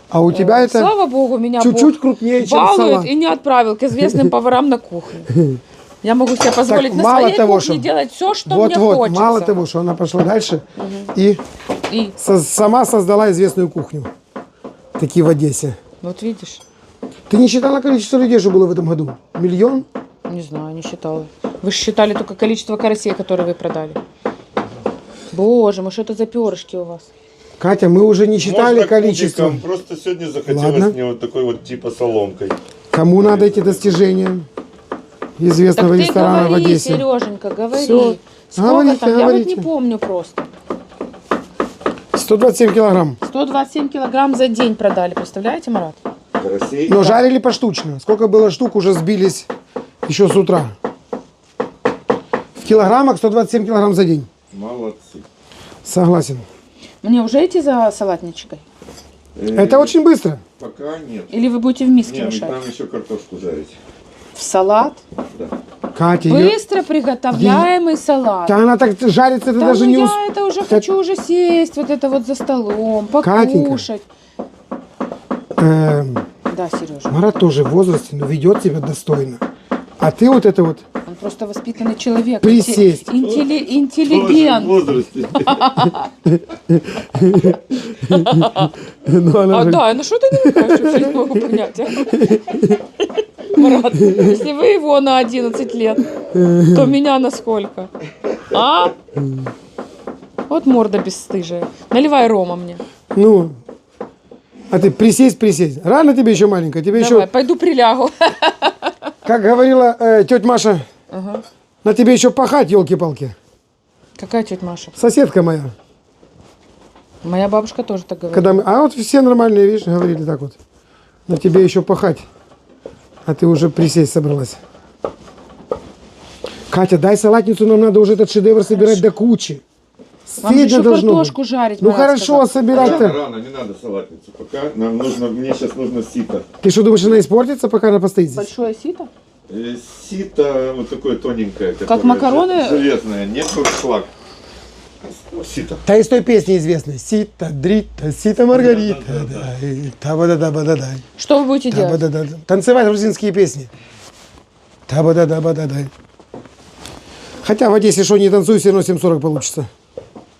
А у тебя это Слава богу, меня чуть-чуть Бог крупнее, чем балует салат. и не отправил к известным поварам на кухню. Я могу себе позволить на мало своей того, кухне что- делать все, что мне Вот-вот, хочется. мало того, что она пошла дальше и И сама создала известную кухню. Такие в Одессе. вот видишь, Ты не считала количество людей, что было в этом году? 1 миллион? не знаю, не считала. Вы же считали только количество карасей, которые вы продали. Боже мой, что это за перышки у вас? Катя, мы уже не считали Можно количество. кубиком, просто сегодня захотелось Ладно. мне вот такой вот типа соломкой. Кому надо эти достижения известного Так ты ресторана в говори, Одессе? Сереженька, говори. Всё. Сколько Говорите, там? Я вот говорите. не помню просто. 127 килограмм. 127 килограмм за день продали, представляете, Марат? Карасей. Но жарили поштучно. Сколько было штук, уже сбились еще с утра. В килограммах 127 килограмм за день. Молодцы. Согласен. Мне уже идти за салатничкой? Это очень быстро. Пока нет. Или вы будете в миске Нет, мешать? нам еще картошку жарить. В салат? Да. Катя, её- Быстро приготовляемый салат. да она так жарится, ты Да даже ну не я усп- это уже хочу уже сесть, вот это вот за столом, Катенька. покушать. Да, Сережа, Марат тоже в возрасте, но ведет себя достойно. А ты вот это вот... он просто воспитанный человек. Присесть. Интеллигент. В возрасте. Ну, она А же- да, ну что ты не хочешь, вообще не могу понять. Марат, если вы его на 11 лет, то меня на сколько? А? Вот морда бесстыжая. Наливай рома мне. Ну, а ты присесть. Рано тебе еще маленькая, тебе Давай, еще, пойду прилягу. как говорила тетя Маша, на тебе еще пахать, елки-палки. Какая тетя Маша? Соседка моя. Моя бабушка тоже так говорит. Когда мы, а вот все нормальные, видишь, говорили так вот. На тебе еще пахать, а ты уже присесть собралась. Катя, дай салатницу, нам надо уже этот шедевр собирать до кучи. Вам же Стыдно еще должно картошку быть. жарить. Ну Марат хорошо, сказал. собирать-то. Рано, не надо салатницу. Пока нам нужно, мне сейчас нужно сито. Ты что, думаешь, она испортится, пока она постоит здесь? Большое сито? Сито вот такое тоненькое. которое макароны? Железное, нет как шлак. Сито. Та из той песни известной. Сита, дрита, сита, маргарита. Таба-да-да-ба-да-дай. Что вы будете делать? Таба-да-да. Танцевать грузинские песни. Таба-да-да-ба-да-дай. Хотя в Одессе что не танцуй, все равно 7:40 получится.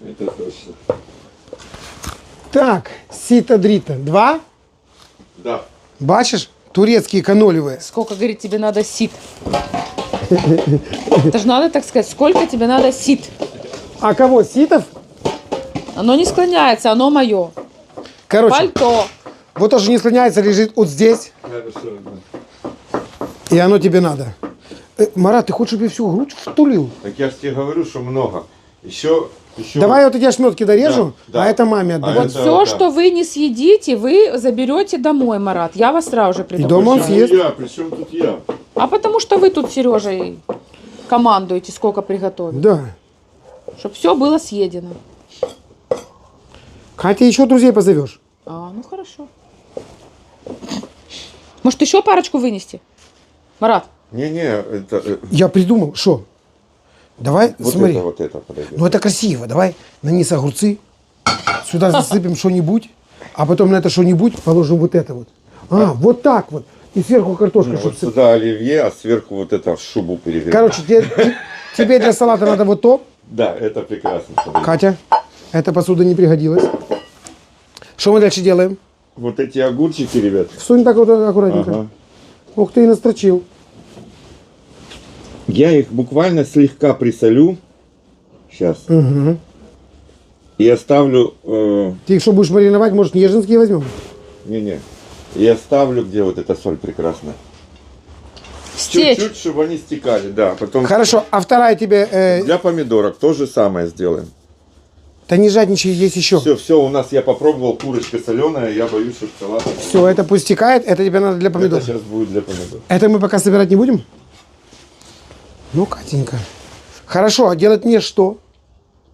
Это точно. Так, сита, дрита. 2. Да. Бачишь? Турецкие канолевые. Сколько, говорит, тебе надо сит? Это же надо так сказать, сколько тебе надо сит? А кого? Ситов? Оно не склоняется, оно мое. Короче, Пальто. вот тоже не склоняется, лежит вот здесь, Хорошо. и оно тебе надо. Марат, ты хочешь, чтобы я всю грудь втулил? Так я же тебе говорю, что много. Еще. Давай я вот эти ошметки дорежу, Да, а да. это маме отдай. А Вот это все, да. что вы не съедите, вы заберете домой, Марат. Я вас сразу же предупреждаю. дома он съест. Я, причем тут я? А потому что вы тут с Сережей командуете, сколько приготовить. Да. Чтобы все было съедено. Катя, еще друзей позовешь? А, ну хорошо. Может, еще парочку вынести? Марат, Не-не, это Я придумал, что? Давай, вот смотри. это подойдет. Ну это красиво. Давай на низ огурцы. Сюда засыпем что-нибудь. А потом на это что-нибудь положим вот это вот. Вот так вот. И сверху картошка. чтоб Вот сюда оливье, а сверху вот это в шубу перевернуть. Короче, тебе для салата надо вот то. Да, это прекрасно. подойдет. Катя, эта посуда не пригодилась. Что мы дальше делаем? Вот эти огурчики, ребят. Всунь так вот аккуратненько. Ага. Ух ты, и настрочил. Я их буквально слегка присолю. Сейчас. И оставлю... Ты их что, будешь мариновать, может, неженские возьмем? Не-не. И оставлю, где вот эта соль прекрасная. Стечь. Чуть-чуть, чтобы они стекали, да. Потом Хорошо, а вторая тебе... для помидорок то же самое сделаем. Да не жадничай, есть еще. Все, у нас я попробовал, курочка соленая, я боюсь, что салат... Все, это пусть стекает, это тебе надо для помидор. Это сейчас будет для помидор. Это мы пока собирать не будем? Ну, Катенька. Хорошо, а делать мне что?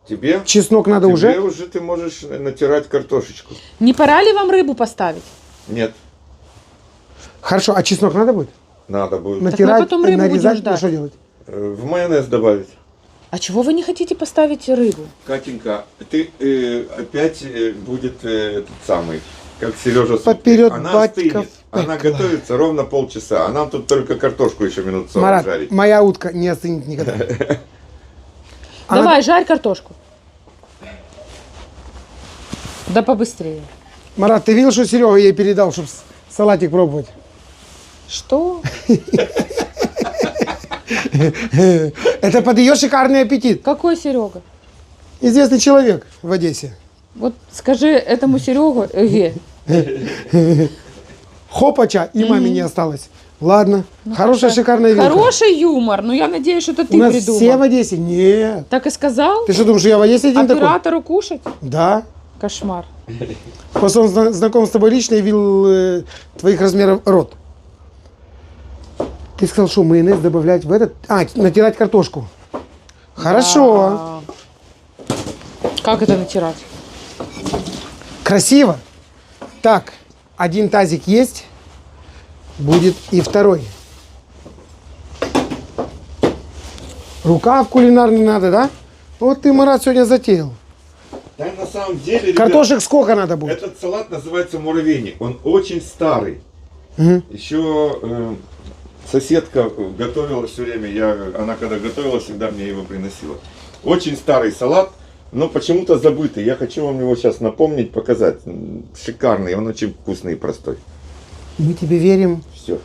Тебе? Чеснок надо Тебе уже? уже ты можешь натирать картошечку. Не пора ли вам рыбу поставить? Нет, Хорошо, а чеснок надо будет? надо будет Натирать, потом рыбу будем нарезать, ждать. ну, что делать? в майонез добавить. А чего вы не хотите поставить рыбу? Катенька, ты опять будет этот самый, как Сережа. Поперед Она батька остынет. Она пекла. готовится ровно полчаса, а нам тут только картошку еще минут 40 Марат, жарить. моя утка не остынет никогда. Она- Давай, жарь картошку. Да побыстрее. Марат, ты видел, что Серега ей передал, чтобы салатик пробовать? Что? Это под ее шикарный аппетит. Какой Серега? Известный человек в Одессе. Вот скажи этому Серегу, Хопача и маме не осталось. Ладно, хорошая шикарная вилка. хороший юмор, но я надеюсь, что это У ты нас придумал. все в Одессе? Нет. Так и сказал? Ты что думаешь, я в Одессе один такой? Оператору кушать? Да. Кошмар. Просто он знаком с тобой лично и видел твоих размеров рот. Ты сказал, что майонез добавлять в этот... А, натирать картошку. Хорошо. Да. Как это натирать? Красиво. Так, один тазик есть. Будет и второй. Рукав кулинарный надо, да? Вот ты, Марат, сегодня затеял. Да, на самом деле, ребят, Картошек сколько надо будет? этот салат называется муравейник. Он очень старый. Мгм. Еще соседка готовила все время. Она когда готовила, всегда мне его приносила. Очень старый салат, но почему-то забытый. Я хочу вам его сейчас напомнить, показать. Шикарный, он очень вкусный и простой. Мы тебе верим Все.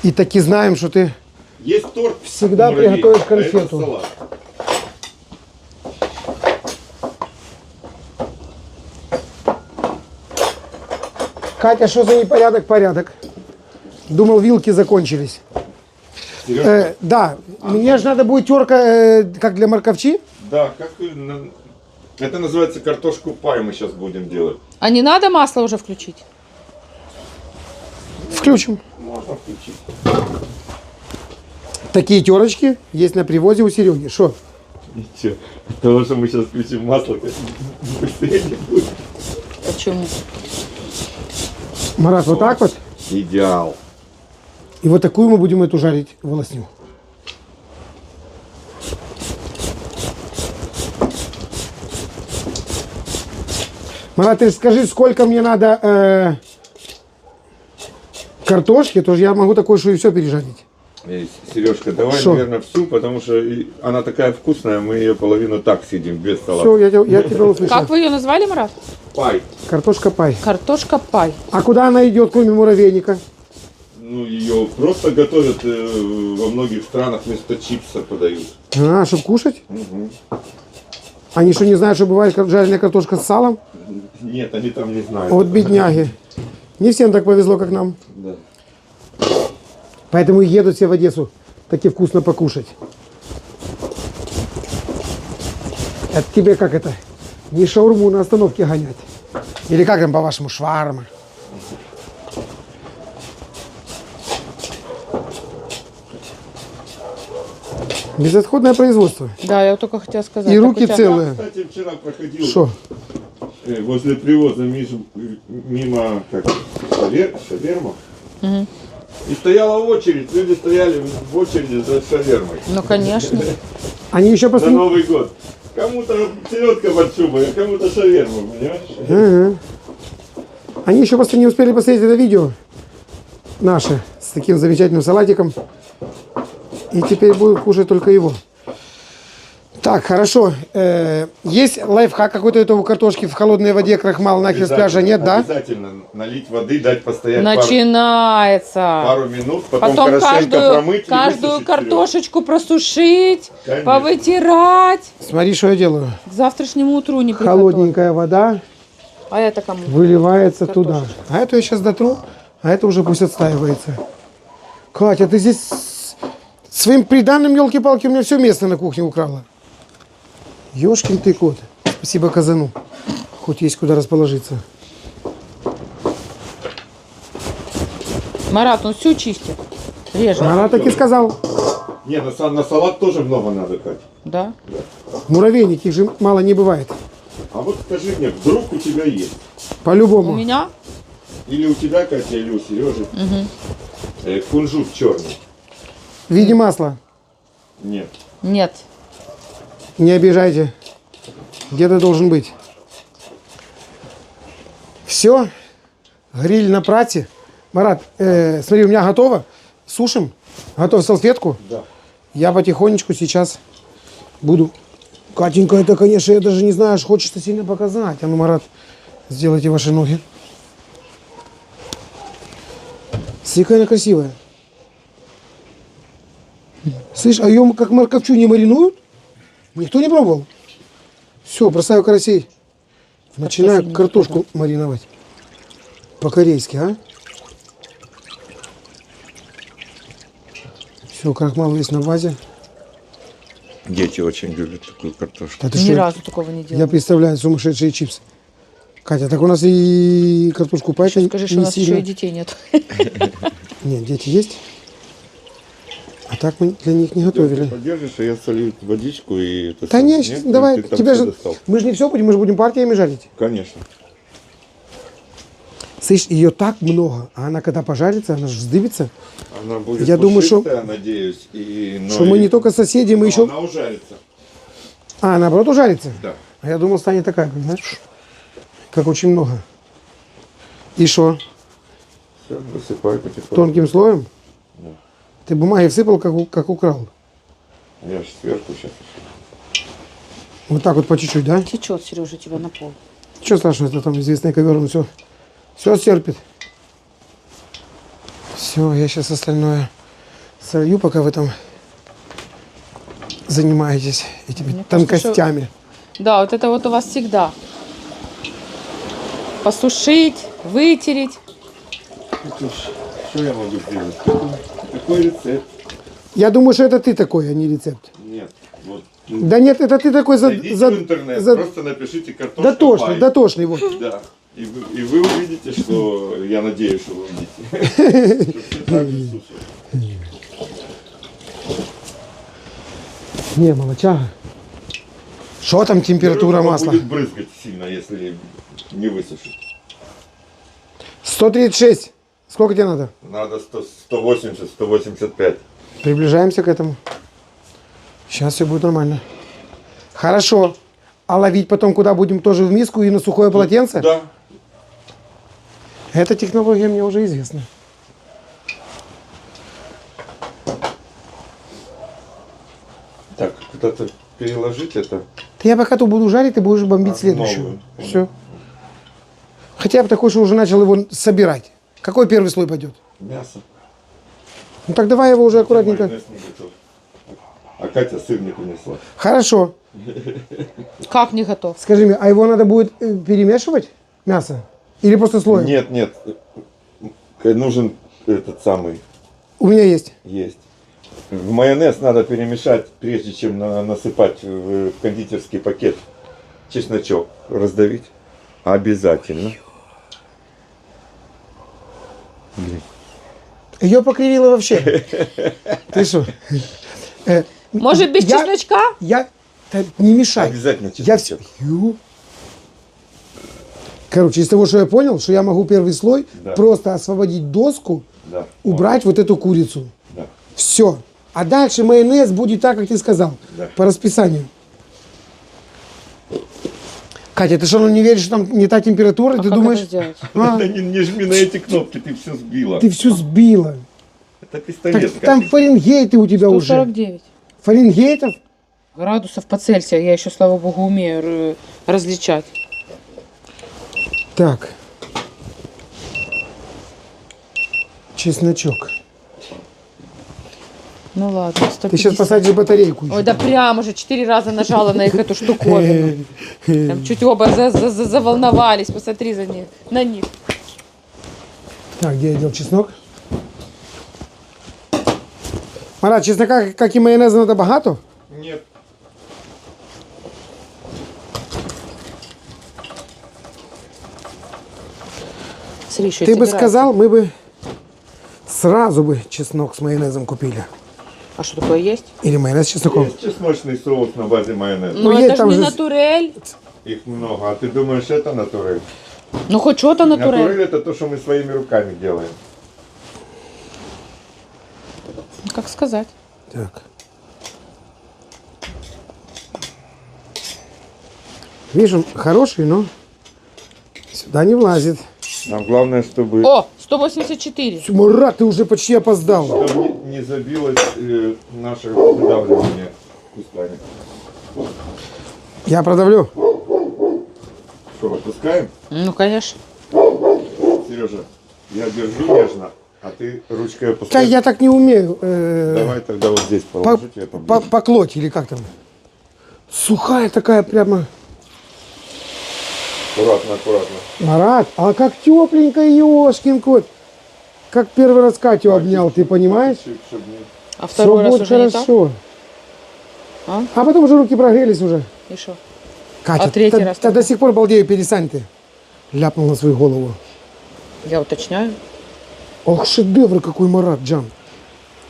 и таки знаем, что ты... Есть торт. Всегда муравейник, приготовишь а это конфету. салат. Катя, что за непорядок? Порядок. Думал, вилки закончились. Серьезно? Да, мне же надо будет терка, как для морковчи. Да, это называется картошку пай мы сейчас будем делать. А не надо масло уже включить? Включим. Можно включить. Такие терочки есть на привозе у Сереги. Что? Ничего. От того, что мы сейчас включим масло, быстрее не будет. Почему? Марат, вот так вот. Идеал. И вот такую мы будем эту жарить волосню. Марат, ты скажи, сколько мне надо картошки, то я могу такое, что и все пережарить. Сережка, давай, Шо? наверное, всю, потому что она такая вкусная, мы ее половину так съедим, без салата. Все, я тебя услышал. Как вы ее назвали, Марат? Пай. Картошка пай. Картошка пай. А куда она идет, кроме муравейника? Ну, ее просто готовят во многих странах вместо чипса подают. А, чтобы кушать? Они что, не знают, что бывает жареная картошка с салом? Нет, они там не знают. Вот бедняги. Не всем так повезло, как нам. Да. Поэтому и едут все в Одессу таки вкусно покушать. Это тебе как это? Не шаурму на остановке гонять. Или как там по-вашему, шварма? Безотходное производство. Да, я только хотела сказать. И Так руки у тебя- целые. Кстати, вчера проходил Что? возле привоза мимо шаверма. И стояла очередь, люди стояли в очереди за шавермой. Ну, конечно. Они еще На просто... Новый год. Кому-то селедка под шубой, а кому-то шаверма, понимаешь? Ага. Они еще просто не успели посмотреть это видео наше с таким замечательным салатиком. И теперь будут кушать только его. Так, хорошо. Есть лайфхак какой-то это у картошки в холодной воде, крахмал нахер с пляжа нет, да? Обязательно налить воды, дать постоять Начинается. пару минут, потом Потом хорошенько промыть и каждую высушить картошечку просушить, Конечно. повытирать. Смотри, что я делаю. К завтрашнему утру не приготовить. Холодненькая вода А это кому? выливается туда. Картошечку. А эту я сейчас дотру, а это уже пусть отстаивается. Катя, ты здесь своим приданным, елки-палки, у меня все место на кухне украла. Ёшкин ты кот. Спасибо казану. Хоть есть куда расположиться. Марат, он все чистит. Режет. Она так и сказал. Не, на салат тоже много надо, Кать. Да? Муравейник, их же мало не бывает. А вот скажи мне, вдруг у тебя есть? У По-любому. меня? Или у тебя, Катя, или у Сережи? Кунжут черный. В виде масла. Нет. Нет. Не обижайте. Где-то должен быть. Все. Гриль на прате. Марат, смотри, у меня готово. Сушим. Готовь салфетку. Да. Я потихонечку сейчас буду. Катенька, это, конечно, я даже не знаю, аж хочется сильно показать. А ну, Марат, сделайте ваши ноги. Смотри, она красивая. Слышь, а ее как морковчу не маринуют? Никто не пробовал? Все, бросаю карасей. Начинаю картошку мариновать. По-корейски, а? Все, крахмал весь на базе. Дети очень любят такую картошку. Да ты Ни что? разу такого не делала. Я представляю сумасшедшие чипсы. Катя, так у нас и картошку пайка Скажи, что у не нас сильно. еще и детей нет. Нет, дети есть. А так мы для них не готовили. Подержишь, а я солью водичку и... это Да самое. нет, Нет? давай, Ты там тебя всё же... достал? Мы же не все будем, мы же будем партиями жарить. Конечно. Слышь, ее так много, а она когда пожарится, она же вздыбится. Она будет Я думаю, что- пушистая, надеюсь. Что мы не только соседи, мы еще... Она ужарится. А, наоборот, ужарится? Да. А я думал, станет такая, понимаешь? Как очень много. И что? Все, высыпай потихоньку. Тонким слоем? Ты бумаги всыпал, как украл. Я же сверху сейчас. Вот так вот по чуть-чуть, да? Течет, Сережа, у тебя на пол. Что страшного, это там известный ковер, он все стерпит. Все, я сейчас остальное солью, пока вы там занимаетесь этими Мне кажется, тонкостями. Да, вот это вот у вас всегда. Посушить, вытереть. Что я могу сделать? Какой рецепт? Я думаю, что это ты такой, а не рецепт. Нет. Вот. Да нет, это ты такой Зайдите в интернет, просто напишите картошка дотошный, пай. дотошный, вот. Да. И вы увидите, что я надеюсь, что вы увидите. Что все так же сушат. Не, молочага. Что там температура Рыба масла? будет брызгать сильно, если не высушить. 136. Сколько тебе надо? Надо 180, 185. Приближаемся к этому. Сейчас все будет нормально. Хорошо. А ловить потом куда будем? Тоже в миску и на сухое полотенце? Да. Эта технология мне уже известна. Так, куда-то переложить это. Да я пока тут буду жарить, ты будешь бомбить следующую. новую. Все. Хотя бы такой, что уже начал его собирать. Какой первый слой пойдет? Мясо. Ну так давай его уже аккуратненько. Майонез не готов. А Катя сыр не принесла. Хорошо. Как не готов? Скажи мне, а его надо будет перемешивать? Мясо? Или просто слоем? Нет, нет. Нужен этот самый. У меня есть. Есть. В майонез надо перемешать, прежде чем насыпать в кондитерский пакет чесночок. Раздавить. Обязательно. Ее покривило вообще. Ты что? Может, без Я- чесночка? Я... Да не мешай. Обязательно Я все... чесночок. Короче, из того, что я понял, что я могу первый слой Да. просто освободить доску, Да. убрать вот эту курицу. Да. Все. А дальше майонез будет так, как ты сказал. Да. По расписанию. Катя, ты что, ну не веришь, что там не та температура? Ты Как думаешь, это сделать? а, Да не жми на эти кнопки, ты все сбила. ты все сбила. Это Так, пистолет. там Катя. Фаренгейты у тебя уже. 149. Фаренгейтов? Градусов по Цельсию я еще, слава богу, умею различать. Так. Чесночок. Ну ладно, 150. Ты сейчас посадишь батарейку. Ой, да прям уже 4 раза нажала на их эту штуковину. Там чуть оба заволновались, посмотри на них. Так, где я делал чеснок? Марат, чеснока, как и майонеза, надо багато? Нет. Смотри, еще Ты бы сказал, мы бы сразу бы чеснок с майонезом купили. А что такое есть? Или майонез с чесноком. Есть чесночный соус на базе майонеза. Ну, есть это же там не же- натурель. Их много. А ты думаешь, это натурель? Ну, хоть что-то натурель. Натурель это то, что мы своими руками делаем. Как сказать? Так. Видишь, он хороший, но сюда не влазит. Нам главное, чтобы, О, 184. Марат, ты уже почти опоздал. чтобы не забилось наше выдавливание кусками. Я продавлю. Что, отпускаем? Ну, конечно. Сережа, я держу нежно, а ты ручкой Да, опускай. я так не умею. Давай тогда вот здесь положу тебе поближе. Поклоть или как там? Сухая такая прямо. Аккуратно, аккуратно. Марат, а как тепленькая, ёшкин кот. Как первый раз Катю обнял, ты понимаешь? Чуть, чтоб не- А Все второй раз будет уже не так? хорошо. А? А потом уже руки прогрелись уже. И что? Катя, А третий раз та тогда? до сих пор балдею, перестань ты. Ляпнул на свою голову. Я уточняю. Ох, шедевр какой, Марат, Джан.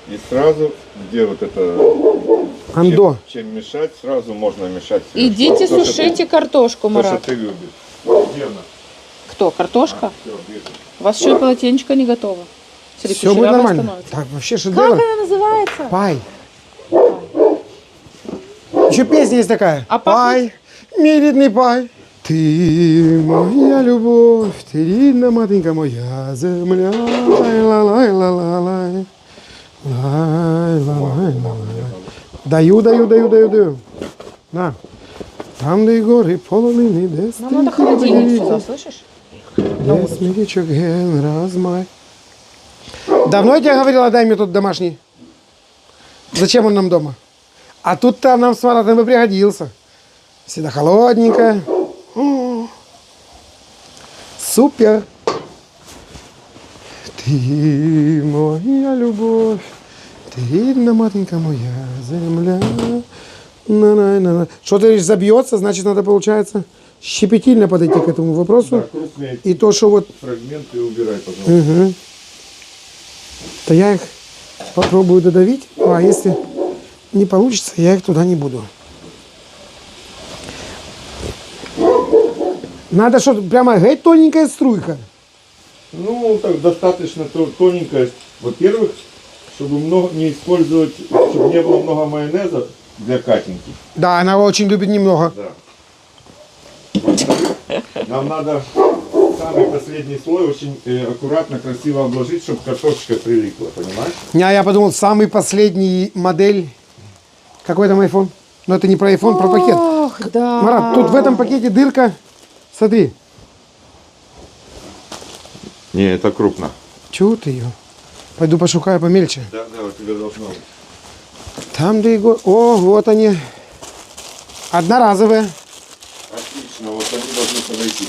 И сразу, где вот это... Андо. Чем мешать, сразу можно мешать. Сереж. Идите То, что сушите картошку, ты- То, что Марат. ты любишь. Верно. Кто? Картошка? Все, бежим. У вас еще и полотенечко не готово. Смотри, Все будет кучерявое нормально. становится. Так, вообще Как шедевр. она называется? Пай. Еще песня есть такая. А Пай, мій рідний пай. Ти моя любовь, ти рідна матінка моя земля. Лай-ла-лай-ла-ла-лай. Лай-ла-лай-ла-лай. Даю. На. Там, де гори полонини, де Нам надо холодильник сюда, слышишь? де смирічок ген размай. Давно я тебе говорила, дай мне тут домашний. Зачем он нам дома? А тут-то нам с Маратом и пригодился. Всегда холодненько. О, супер. Ты моя любовь, ты рідна матенька моя земля. На-на-на-на. Что-то лишь забьется, значит, надо, получается, щепетильно подойти к этому вопросу. Да, крупные И то, что вот... фрагменты убирай, пожалуйста. Угу. То я их попробую додавить, а если не получится, я их туда не буду. Надо что, прямо геть тоненькая струйка. Ну, так достаточно тоненько. Во-первых, чтобы много не использовать, чтобы не было много майонеза для Катеньки. Да, она очень любит немного. Да. Нам надо самый последний слой очень аккуратно, красиво обложить, чтобы картошечка прилипла, понимаешь? Я подумал, самый последний модель. Какой там iPhone? Но это не про iPhone, про пакет. Ох, да. Марат, тут в этом пакете дырка. Смотри. Не, это крупно. Чего ты ее? Пойду пошукаю помельче. Да, у тебя должно быть. Там, где его... О, вот они. Одноразовые. Отлично, вот они должны подойти.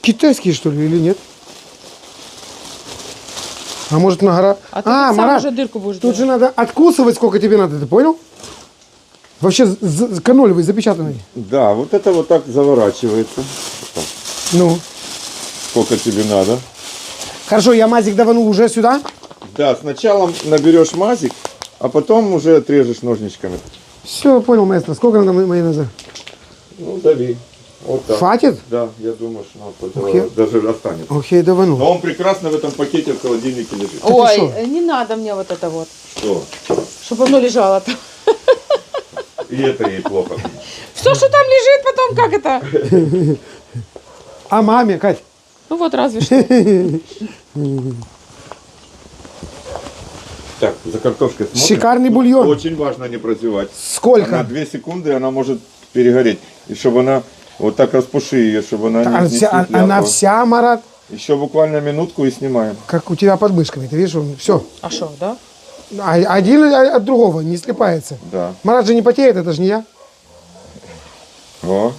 Китайские, что ли, или нет? А может на гора... А ты сам Марат, уже дырку будешь тут делать. же надо откусывать, сколько тебе надо, ты понял? Вообще канолевый, запечатанный. Да, вот это вот так заворачивается. Вот так. Ну. Сколько тебе надо. Хорошо, я мазик давану уже сюда. Да, сначала наберешь мазик, а потом уже отрежешь ножничками. Все, понял, маэстро. Сколько надо майонеза? Ну, дави. Вот так. Хватит? Да, я думаю, что Окей. даже останется. Окей, давану. Но он прекрасно в этом пакете в холодильнике лежит. Ой, шо? не надо мне вот это вот. Что? Чтобы оно лежало там. И это ей плохо. Все, что там лежит, потом как это? А маме, Кать? Ну вот разве что. Так, за картошкой смотрим. Шикарный Тут бульон. Очень важно не прозевать. Сколько? На 2 секунды она может перегореть. И чтобы она, вот так распуши ее, чтобы она Она не вся, слетела. она вся, Марат, Еще буквально минутку и снимаем. как у тебя под мышками. Ты видишь, все. А что, да? Один от другого не слипается. Да. Марат же не потеет, это же не я. О.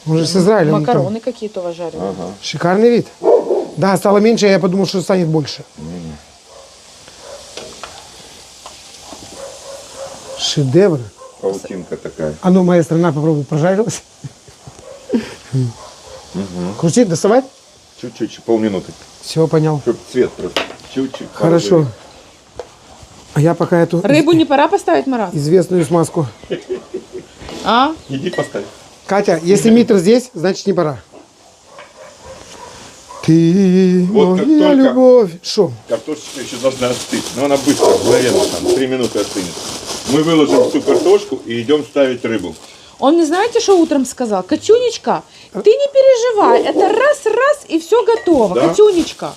Он же с Израиля. он там. Макароны какие-то у вас жареные. Ага. Шикарный вид. Да, стало меньше, я подумал, что станет больше. Шедевр. Паутинка такая. А ну, моя страна, попробуй, прожарилась. Крутить, доставать? Чуть-чуть, полминуты. Все, понял. Чтобы цвет просто. Чуть-чуть. Хорошо. А я пока эту Рыбу не пора поставить, Марат? известную смазку. А? Иди поставь. Катя, если митр здесь, значит не пора. Ты, Вот как моя только- любовь. Шо? Картошечка еще должна остыть. Но она быстро, мгновенно, там, 3 минуты остынет. Мы выложим всю картошку и идем ставить рыбу. Он мне знаете, что утром сказал? Катюнечка, ты не переживай, это раз и все готово. Да? Катюнечка.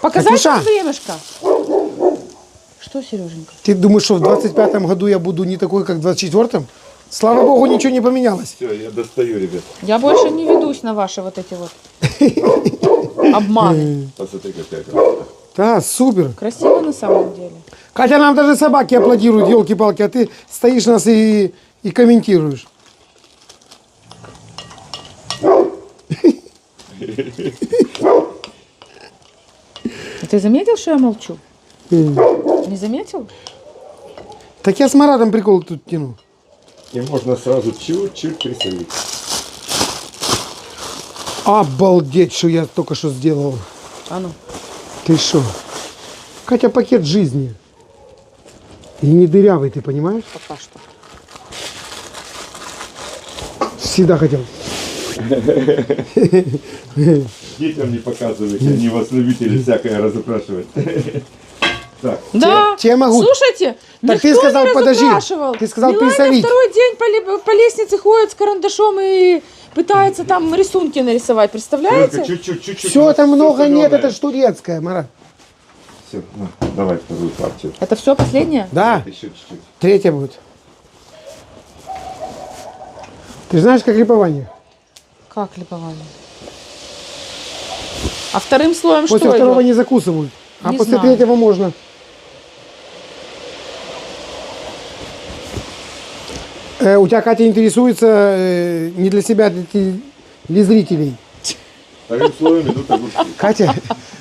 Показать Катюша. вам времешко? Что, Сереженька? Ты думаешь, что в 25-м году я буду не такой, как в 24-м? Слава богу, ничего не поменялось. Все, я достаю, ребят. Я больше не ведусь на ваши вот эти вот обманы. Посмотри, какая красота. Да, супер. Красиво на самом деле. Катя, нам даже собаки аплодируют, елки-палки, а ты стоишь нас и комментируешь. Ты заметил, что я молчу? Не заметил? Так я с Маратом прикол тут тяну. И можно сразу чуть-чуть присолить. Обалдеть, что я только что сделал. А ну. Ты что? Катя, пакет жизни. И не дырявый, ты понимаешь? Пока что. Всегда хотел. Детям не показывайте, они вас любители всякое разукрашивать. Так, Да. Те могут. Слушайте, Так ты никто сказал, не подожди, разукрашивал. ты сказал Миланя присолить. второй день по лестнице ходит с карандашом и пытается там рисунки нарисовать. Представляете? чуть-чуть. Все там много нет, это ж турецкая, Марат. Все, давай вторую партию. Это все последнее? Да, Еще чуть-чуть. третья будет. Ты знаешь, как липование? Как липование? А вторым слоем После что второго идет? не закусывают, а Не после знаю. третьего можно. У тебя Катя интересуется не для себя, а для зрителей. Вторым слоем идут огурцы. Катя,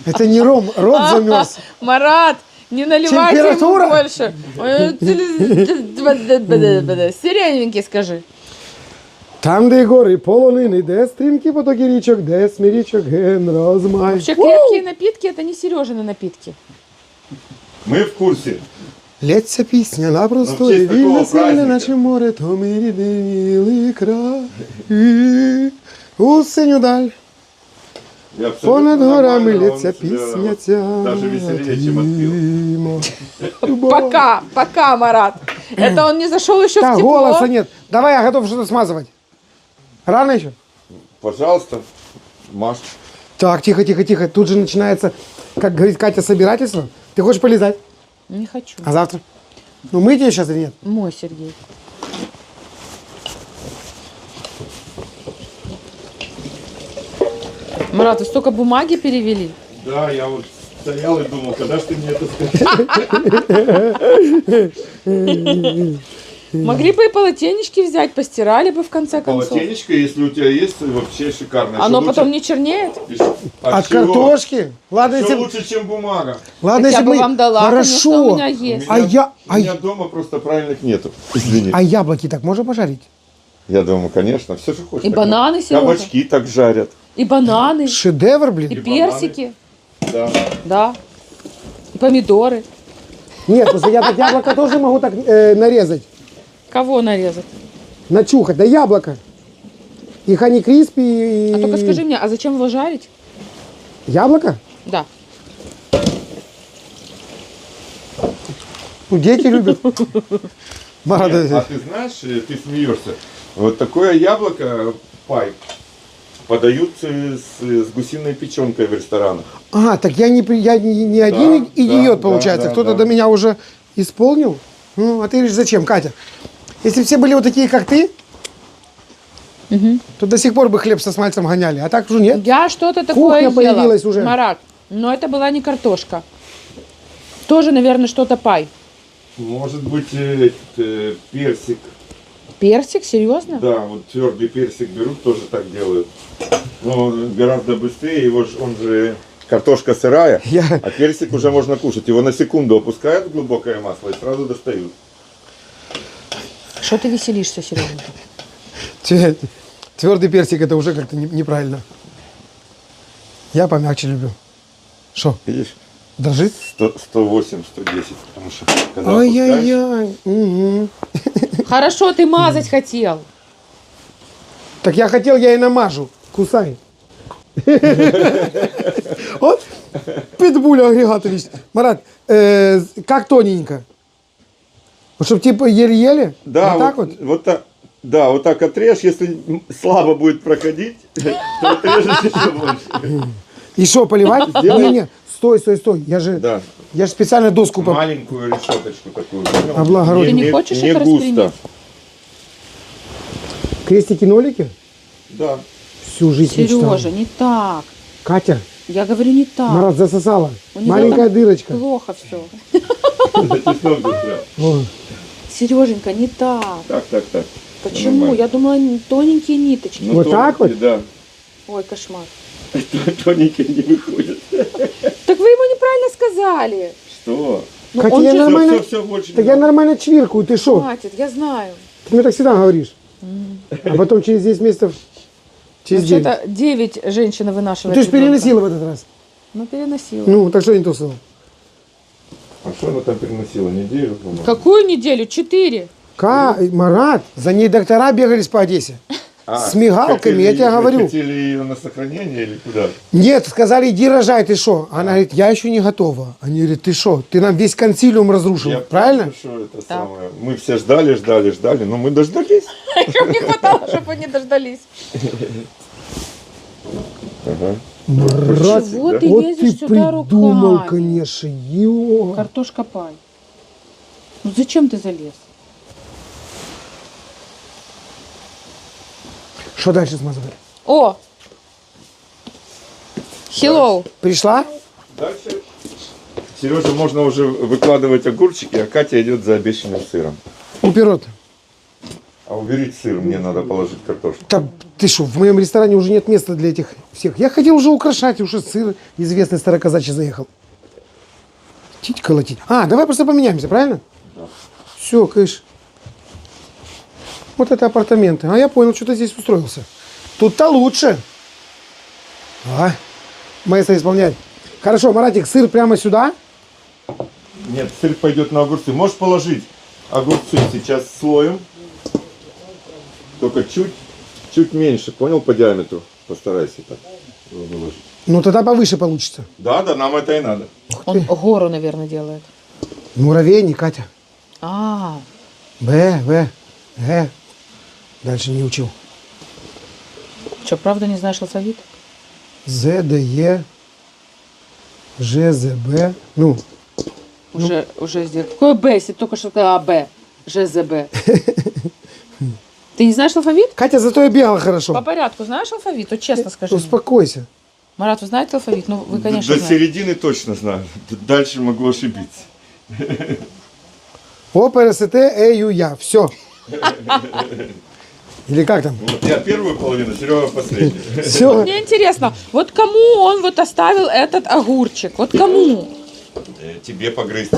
это не ром, рот замерз. Марат, не наливайте Температура? ему больше. Сиреневенький скажи. Там, де гори полонини, де стрімкі потоки річок, де смірічок ген розмай. Вообще крепкие напитки это не Сережины напитки. Мы в курсе. Лється пісня на просторі, честь такого вільне сильне, праздника. наче море, то ми рідний край. У синю даль, И абсолютно понад горами нормально, он лється себя пісня ця. даже веселее, чем отпил. Пока, Марат. Это он не зашел еще Так, в тепло. голоса нет. Давай, я готов что-то смазывать. Рано еще? Пожалуйста, Маш. Так, тихо, тихо, тихо. Тут же начинается, как говорит Катя, собирательство. Ты хочешь полезать? Не хочу. А завтра? Ну, мы тебе сейчас или нет? Мой Сергей. Марат, вы столько бумаги перевели? Да, я вот стоял и думал, когда ж ты мне это скажешь. Могли бы и полотенечки взять, постирали бы в конце концов. Полотенечко, если у тебя есть, вообще шикарно. Оно Еще потом лучше- не чернеет? еще- От чего? картошки? Ладно, Еще если... лучше, чем бумага. Ладно, Так я если бы мы... вам дала, Хорошо. конечно, у меня есть. А я... У меня дома просто правильных нету. Извини. А яблоки так можно пожарить? Я думаю, конечно, все же хочешь. И так бананы, можно. Сережа. Кабачки так жарят. И бананы, Шедевр, и блин. персики, Да. да, и помидоры. Нет, просто я так яблоко тоже могу так нарезать. Кого нарезать? Начухать. Да яблоко. И хани криспи, и... А только скажи мне, а зачем его жарить? Яблоко? Да. Ну, дети любят. Нет, Молодец. а ты знаешь, ты смеешься. Вот такое яблоко, пай, подают с гусиной печенкой в ресторанах. Ага, так я не один идиот, получается. да, Кто-то да. до меня уже исполнил. Ну, а ты говоришь, зачем, Катя? Если все были вот такие, как ты, то до сих пор бы хлеб со смальцем гоняли. А так уже нет. Я что-то такое Кухня ела, появилась уже. Марат, но это была не картошка. Тоже, наверное, что-то пай. Может быть, персик. Персик, серьезно? Да, вот твердый персик берут, тоже так делают. Но гораздо быстрее, он же картошка сырая, а персик уже можно кушать. Его на секунду опускают в глубокое масло и сразу достают. Что ты веселишься, Сережа? Твердый персик это уже как-то неправильно. Я помягче люблю. Что, Видишь? дрожит? 108, 110, потому что когда опускаешь, Ай-яй-яй. Угу. Хорошо, ты мазать хотел. Так я хотел, я и намажу. Кусай. Вот питбуль агрегаторич. Марат, как тоненько? Вот чтобы типа еле-еле? да, Вот так вот? вот так. Да, вот так отрежь, если слабо будет проходить, то отрежешь еще больше. И что, поливать? Сделай. Не-не, стой. Я же Да. специально доску Маленькую решеточку такую. понял? Облагородил. Ты не хочешь не их густо. распрямить? Крестики-нолики? Да. Всю жизнь мечтал. Сережа, не так. Катя, Я говорю не так. Марат засосала. У него Маленькая там дырочка. Плохо все. Чеснок застрял. О, Сереженька, не так. Так. Почему? Нормально. Я думала, тоненькие ниточки. Ну, Вот так тоненькие, да. Ой, кошмар. Тоненькие не выходят. Так вы ему неправильно сказали. Что? Ну, Катя, он я же... нормально... Все больше. Так я нормально чвиркаю, ты что? Хватит, я знаю. Ты мне так всегда говоришь. А потом через 10 месяцев... Через 9. Вообще-то 9 женщина вынашивает. Ты же ребенка. переносила в этот раз. Ну, переносила. Ну, так что я не то сказал. А что она там переносила? Неделю, по-моему? Какую неделю? 4. Марат, за ней доктора бегались по Одессе. С мигалками, я тебе говорю. Хотели ее на сохранение или куда? Нет, сказали, иди рожай, ты что? Она говорит, я еще не готова. Они говорят, ты что? Ты нам весь консилиум разрушил, Я правильно? помню, что это самое. Мы все ждали, но мы дождались. Как не хватало, чтобы они дождались. Ага. Марат, Чего ты вот лезешь ты сюда придумал, руками? конечно. Ё. Картошка пай. Ну зачем ты залез? Что дальше смазывать? О! Hello! Пришла? Дальше. Сережа, можно уже выкладывать огурчики, а Катя идет за обещанным сыром. Уперед. А уберите сыр, мне надо положить картошку. Да, ты что, в моем ресторане уже нет места для этих всех. Я хотел уже украшать, уже сыр известный староказачий заехал. Тить колотить. А, давай просто поменяемся, правильно? Да. Все, кыш. Вот это апартаменты. А я понял, что ты здесь устроился. Тут-то лучше. А, маэстро исполняет. Хорошо, Маратик, сыр прямо сюда. Нет, сыр пойдет на огурцы. Можешь положить огурцы сейчас слоем. Только чуть меньше, понял, по диаметру? Постарайся так выложить. Ну, тогда повыше получится. Да, нам это и надо. Он гору, наверное, делает. Муравейник, Катя. А, Г. Дальше не учил. что, правда не знаешь алфавит? З, Д, Е, Ж, З, Б. Ну, Уже сделал. Какое Б, если только что сказала Б? ЖЗБ. Ты не знаешь алфавит? Катя, зато я бегала хорошо. По порядку знаешь алфавит? Вот честно скажи. мне. Успокойся. Марат, вы знаете алфавит? Ну, вы, конечно, До знаете. середины точно знаю. Дальше могу ошибиться. О, П, Р, С, Т, Э, Ю, Я. Все. Или как там? Вот я первую половину, Серега последнюю. Все. Мне интересно, вот кому он вот оставил этот огурчик? Вот кому? Тебе погрызть.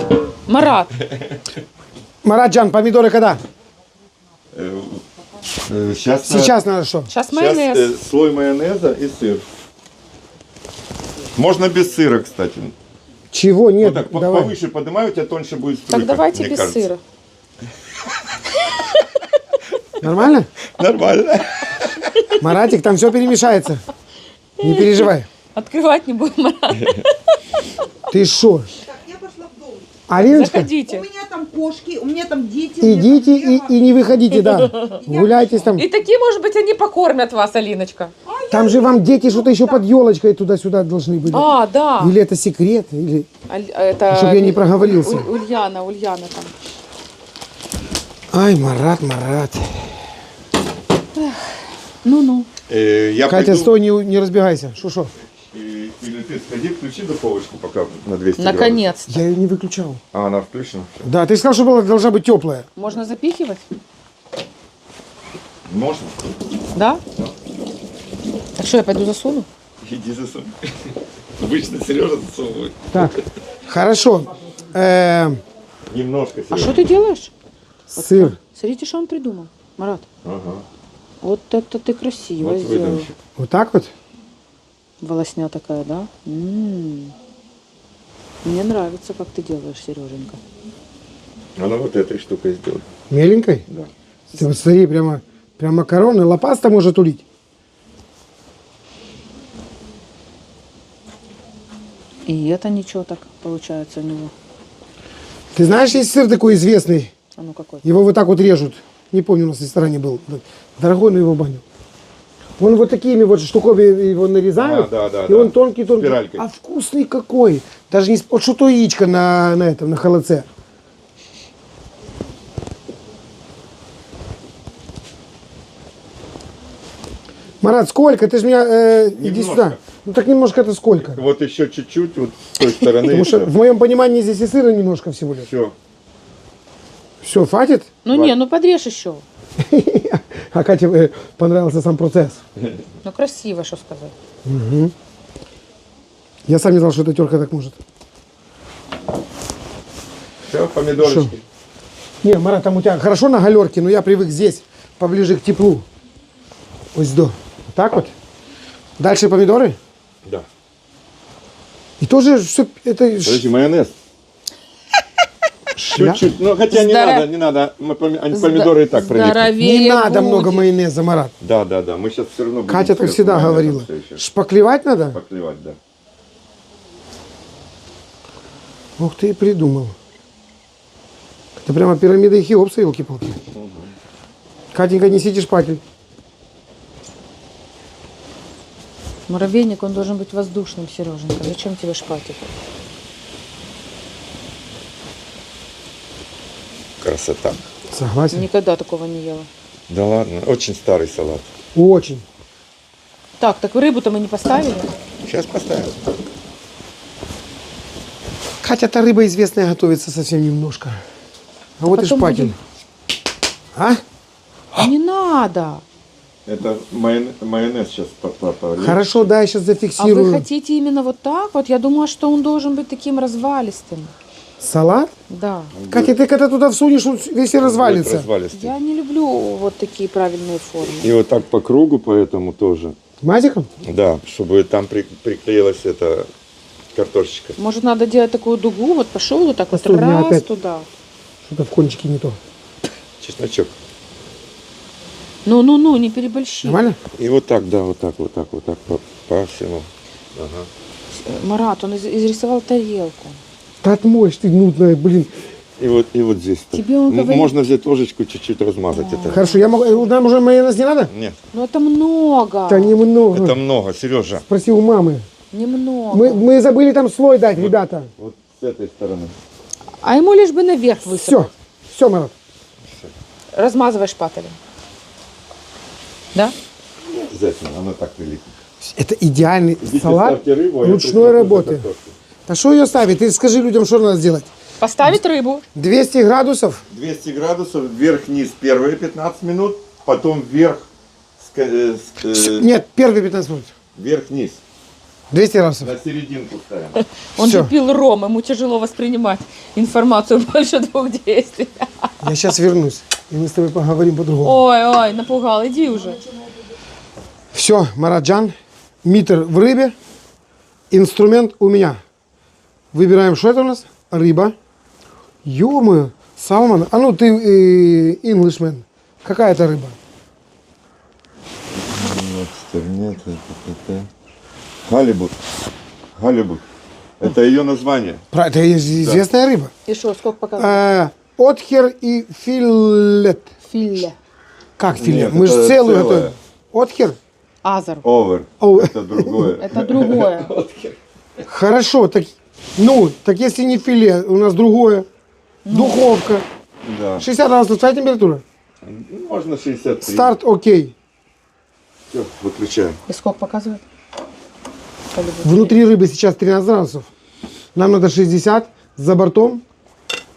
Марат. Мараджан, помидоры когда? Сейчас, Сейчас надо что? Сейчас майонез. слой майонеза и сыр. Можно без сыра, кстати. Чего? Нет, Вот так, давай. повыше поднимаю, у тебя тоньше будет струйка. Так давайте мне без кажется. сыра. Нормально? Нормально. Маратик, там все перемешается. Не переживай. Открывать не будем, Марат. Ты шо? Так, я пошла в дом. Алиночка, У Заходите. меня там кошки, у меня там дети. у меня идите там Ева. и не выходите, да. Гуляйтесь там. И такие, может быть, они покормят вас, Алиночка. А Там же вам дети что-то еще под елочкой туда-сюда должны были. А, да. Или это секрет, или... Это... Чтоб я не проговорился. Ульяна там. Ай, Марат. Ну-ну. Я Катя, пойду, стой, не разбегайся. Шо? Или ты сходи, включи духовочку пока на 200 Наконец-то. Я ее не выключал. градусов. А, она включена? Да, ты сказал, что должна быть теплая. Можно запихивать? Можно? Да? Так что, я пойду засуну? Иди засунь. Обычно Сережа засовывает. Так, хорошо. Немножко, А Сережа. что ты делаешь? Сыр. Смотрите, что он придумал. Марат, Ага. вот это ты красиво Вот сделал. выдумщик. Вот так вот? Волосня такая, да? Мне нравится, как ты делаешь, Сереженька. Она вот этой штукой сделает. Меленькой? Да. Ты вот смотри, прямо макароны. Лопаста может улить. И это ничего так получается у него. Ты знаешь, есть сыр такой известный. А ну какой? Его вот так вот режут. Не помню, у нас в ресторане был. Дорогой, но его в баню. Он вот такими вот штуками его нарезают. Да, и он тонкий. Спиралькой. А вкусный какой. Даже не... Вот что то яичко на этом, на холодце. Марат, сколько? Ты же меня... иди Немножко. сюда. Ну так немножко это сколько? Вот еще чуть-чуть вот с той стороны. Потому что в моем понимании здесь и сыра немножко всего лишь. Все. Все, хватит? Ну не, ну подрежь еще. А Кате понравился сам процесс. Ну красиво, что сказать. Я сам не знал, что эта терка так может. Все, помидорочки. Не, Марат, там у тебя хорошо на галерке, но я привык здесь, поближе к теплу. Ось до. Вот так вот. Дальше помидоры. Да. И тоже все это... Подожди, майонез. Чуть-чуть. Ну, хотя не надо. Помидоры и так пролиты. Здоровее Не надо будет. много майонеза, Марат. Да. Мы сейчас все равно будем. Катя так с всегда майонезом говорила. всё ещё Шпаклевать надо? Поклевать, да. Ух ты, и придумал. Это прямо пирамида и Хеопса, елки-палки. Катенька, несите шпатель. Муравейник, он должен быть воздушным, Сереженька. Зачем тебе шпатель? Красота. Согласен? Никогда такого не ела. Да ладно, очень старый салат. Очень. Так рыбу-то мы не поставили. Сейчас поставим. Катя, та рыба известная готовится совсем немножко. А вот и потом шпатель. будем. А? Не надо. Это майонез сейчас полить. Хорошо, да, я сейчас А зафиксирую. вы хотите именно вот так вот? Я думала, что он должен быть таким развалистым. Салат? Да. Катя, ты когда туда всунешь, он весь и развалится. Развалистый. Я не люблю вот такие правильные формы. И вот так по кругу, поэтому тоже. Мазиком? Да, чтобы там приклеилась эта картошечка. Может, надо делать такую дугу, вот пошел вот так вот, Постой, у меня раз опять- туда. Что-то в кончике не то. Чесночок. Ну, не переборщи. Нормально? И вот так, да, вот так по всему. Ага. Марат, он изрисовал тарелку. Да отмоешь ты, нудная, блин. И вот здесь. Тебе он говорит- Можно взять ложечку, чуть-чуть размазать это. Хорошо, я могу... Нам уже майонез не надо? Нет, Ну это много. Да немного. это много, Сережа. Спроси у мамы. Немного. Мы забыли там слой дать, ребята. Вот с этой стороны. А ему лишь бы наверх высыпать. Все, Марат. Размазывай шпателем. Да? Обязательно, оно так прилипнет. Это идеальный Идите, салат ставьте рыбу, а я ручной присмотрю за работы. картошкой. А что ее ставить? Ты скажи людям, что надо сделать. Поставить рыбу. 200 градусов. 200 градусов, вверх-вниз первые 15 минут, потом вверх, Нет, первые 15 минут. вверх-вниз. 200 градусов. На серединку ставим. Он Всё. же пил ром, ему тяжело воспринимать информацию больше 2 действий. Я сейчас вернусь, и мы с тобой поговорим по-другому. Ой, напугал, иди уже. Все, Мараджан, митр в рыбе, инструмент у меня. Выбираем, что это у нас? Рыба. Ё-моё, салмон. А ну ты, инглишмен, какая это рыба? Нет, это Халибут. Халибут. Это ее название. Это известная рыба. И что, сколько показывает? Отхер и филет. Филе. Как филе? Нет, Мы же это целую целое. готовим. Отхер Азер. Овер. О, Это другое. Это другое. хорошо, так, ну, так если не филе, у нас другое. Духовка. Да. 60 градусов, твоя температура? Ну, можно 63. Старт окей. Все, выключаем. И сколько показывает? Внутри рыбы сейчас 13 градусов. Нам надо 60, за бортом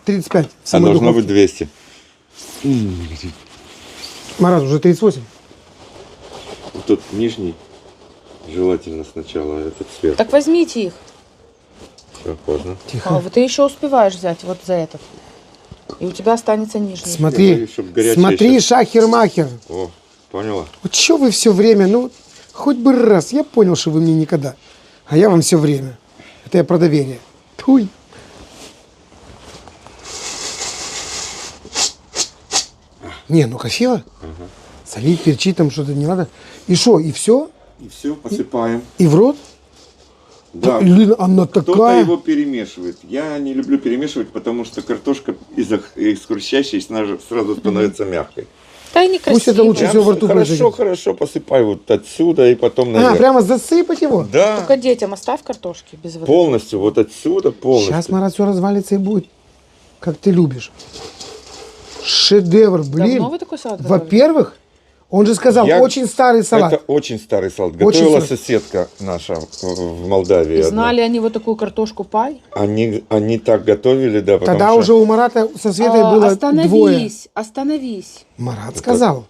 35. в А самой должно духовке. быть 200. Марат, уже 38. Тут нижний. Желательно сначала, а этот сверху. Так возьмите их. Все, поздно. А, вот ты еще успеваешь взять вот за этот. И у тебя останется нижний. Я Смотри, боюсь, чтоб горячее смотри, щас. шахер-махер. О, поняла? Вот что вы все время, ну, хоть бы раз. Я понял, что вы мне никогда. А я вам все время. Это я про доверие. Туй. Не, ну красиво. Солить, перчить, там что-то не надо. И что, и все? И все, посыпаем. И в рот? Да. Блин, она Кто-то такая. его перемешивает. Я не люблю перемешивать, потому что картошка из хрустящей сразу становится мягкой. Да и некрасиво. Пусть это лучше всего во рту Хорошо, произойдет. хорошо, посыпай вот отсюда и потом А, наверх. прямо засыпать его? Да, Только детям оставь картошки без воды. полностью, вот отсюда полностью. Сейчас, Марат, все развалится и будет, как ты любишь. Шедевр, блин. Давно вы такой салат готовили? Во-первых, он же сказал, Я- очень старый салат. Это очень старый салат. Очень Готовила старый. соседка наша в Молдавии. И одна. знали они вот такую картошку пай? Они так готовили, да, потому Тогда что... уже у Марата со Светой было остановись, двое. остановись. Марат сказал,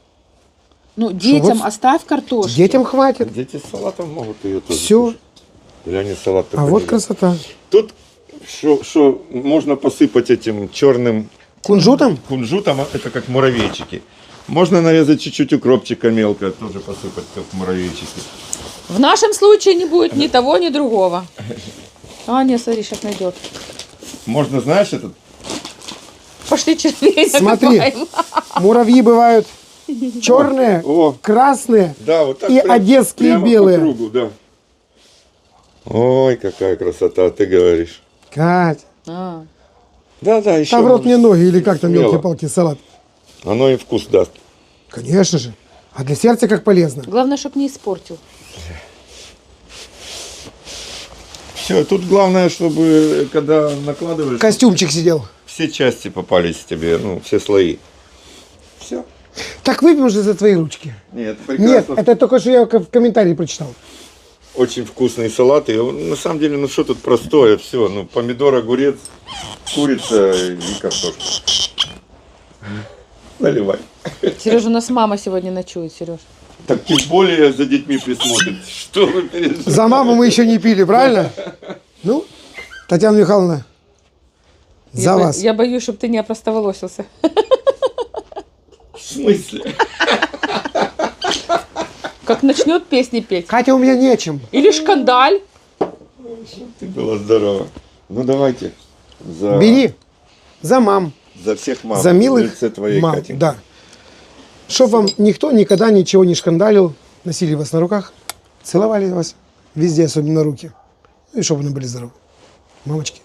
Ну, детям вот оставь картошку. детям хватит. Дети с салатом могут ее тоже Все. кушать. Или они салат А только вот не красота. Тут что можно посыпать этим черным Кунжутом? кунжутом, а это как муравейчики. Можно нарезать чуть-чуть укропчика мелко, тоже посыпать как муравейчики. В нашем случае не будет ни того, ни другого. А, нет, смотри, сейчас найдет. Можно, знаешь, этот Пошли червей Смотри. накопаем. Муравьи бывают черные, О. красные да, вот так и одесские прямо белые. по кругу, да. Ой, какая красота, ты говоришь. Кать, А, Да, еще. там в рот мне ноги или как там Смело. елки-палки салат. Оно и вкус даст. Конечно же. А для сердца как полезно. главное, чтобы не испортил. Все, тут главное, чтобы когда накладываешь, Костюмчик сидел. все части попались тебе, ну, все слои. Все. Так выпьем же за твои ручки. Нет, Нет, прекрасно. это только что я в комментарии прочитал. Очень вкусный салат. И он, на самом деле, ну что тут простое, все. Ну, помидор, огурец, курица и картошка. Наливай. Сережа, у нас мама сегодня ночует, Сереж. Так тем более за детьми присмотрит. Что вы переживаете? За маму мы еще не пили, правильно? Ну, Татьяна Михайловна, за вас. Я боюсь, чтобы ты не опростоволосился. В смысле? Как начнет песни петь. Катя, у меня нечем. Или шкандаль. Ты была здорова. Ну давайте. За, Бери. За мам. за всех мам. За в милых лице твоей мам. Катеньки. Да. Чтоб вам никто никогда ничего не шкандалил, носили вас на руках, целовали вас везде, особенно на руки. Ну и чтобы вы были здоровы. Мамочки,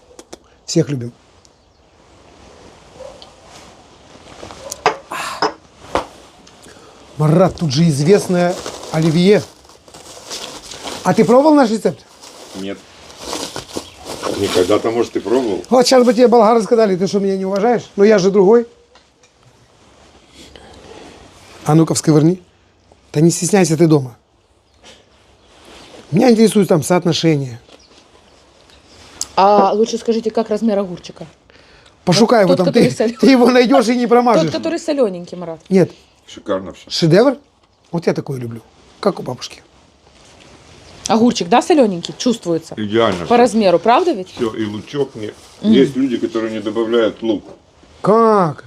всех любим. Марат, тут же известное оливье. А ты пробовал наш рецепт? Нет. Никогда-то, может, ты пробовал? Вот сейчас бы тебе болгары сказали, ты что, меня не уважаешь? Но я же другой. А ну-ка, всковырни. Да не стесняйся, ты дома. Меня интересует там соотношение. А лучше скажите, как размер огурчика? Пошукай его Тот, там, который ты, солёный. ты его найдешь и не промажешь. Тот, который солененький, Марат. Нет, Шикарно все. шедевр. Вот я такой люблю, как у бабушки. Огурчик, да, солененький? Чувствуется. Идеально. По размеру, правда ведь? Все, и лучок мне. Есть люди, которые не добавляют лук. Как?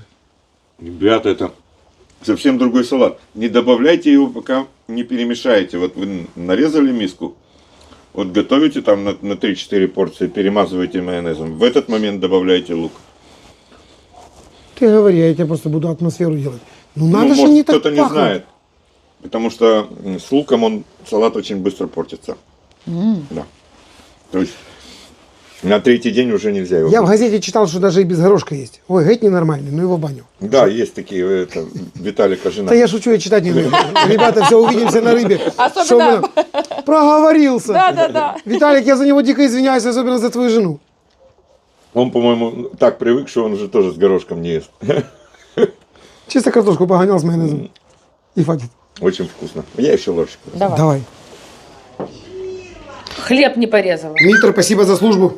Ребята, это совсем другой салат. Не добавляйте его, пока не перемешаете. Вот вы нарезали миску, вот готовите там на 3-4 порции, перемазываете майонезом. В этот момент добавляйте лук. Ты говори, я тебе просто буду атмосферу делать. Ну надо Ну, же может, не так кто-то не пахнуть. знает. Потому что с луком салат очень быстро портится. Да. То есть На третий день уже нельзя его. Я в газете читал, что даже и без горошка есть. Ой, геть ненормальный, ну его в баню. Да, есть такие, это, Виталика жена. Да я шучу, я читать не умею. Ребята, все, увидимся на рыбе. Особенно- Что мы там? Проговорился. Да. Виталик, я за него дико извиняюсь, особенно за твою жену. Он, по-моему, так привык, что он уже тоже с горошком не ест. Чисто картошку погонял с майонезом. И хватит. Очень вкусно. Я еще ложечку. Давай. Давай. Хлеб не порезала. Митр, спасибо за службу.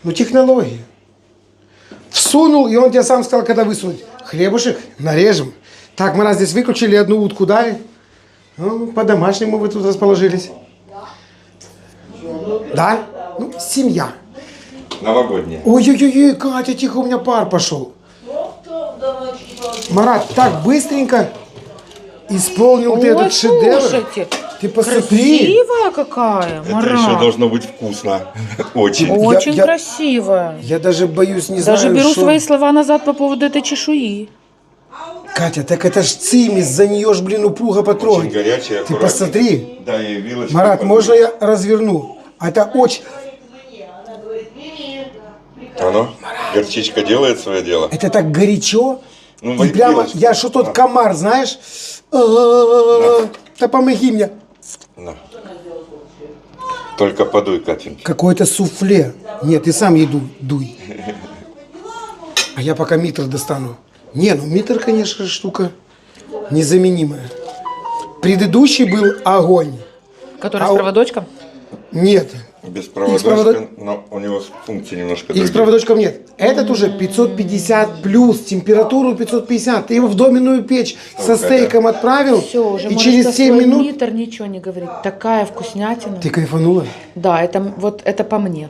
Ну, технологии. Всунул, и он тебе сам сказал, когда высунуть. Хлебушек нарежем. Так, мы раз здесь выключили, одну утку дали. Ну, по-домашнему вы тут расположились. Да? Ну, семья. Новогодняя. Ой-ой-ой, Катя, тихо, у меня пар пошел. Марат, так быстренько исполнил ты Ой, этот шедевр. слушайте, Ты посмотри. красивая какая, Это Марат. еще должно быть вкусно. Очень. Очень Я- красивая. Я даже боюсь, не Даже знаю, беру что... свои слова назад по поводу этой чешуи. Катя, так это ж цимис, за нее ж, блин, упруго Очень потрогать. горячая. Ты аккуратненько. посмотри. Да, и вилочкой. Марат, подуть. можно я разверну? Это очень... Оно? Горчичка делает свое дело. Это так горячо. Ну, И прямо, вилочку. я что тот На. комар, знаешь? Да помоги мне. На. Только подуй, Катенька. Какое-то суфле. Нет, ты сам еду дуй. А я пока митр достану. Не, ну митр, конечно, штука незаменимая. Предыдущий был огонь. Который А с у- проводочком? Нет, Без проводок- проводочка, но у него функции немножко и с другие. проводочком нет. Этот уже 550 плюс, температуру 550. Ты его в доменную печь со стейком отправил, Все, уже и можешь через про 7 свой минут... литр ничего не говорить. Такая вкуснятина. Ты кайфанула? Да, это вот это по мне.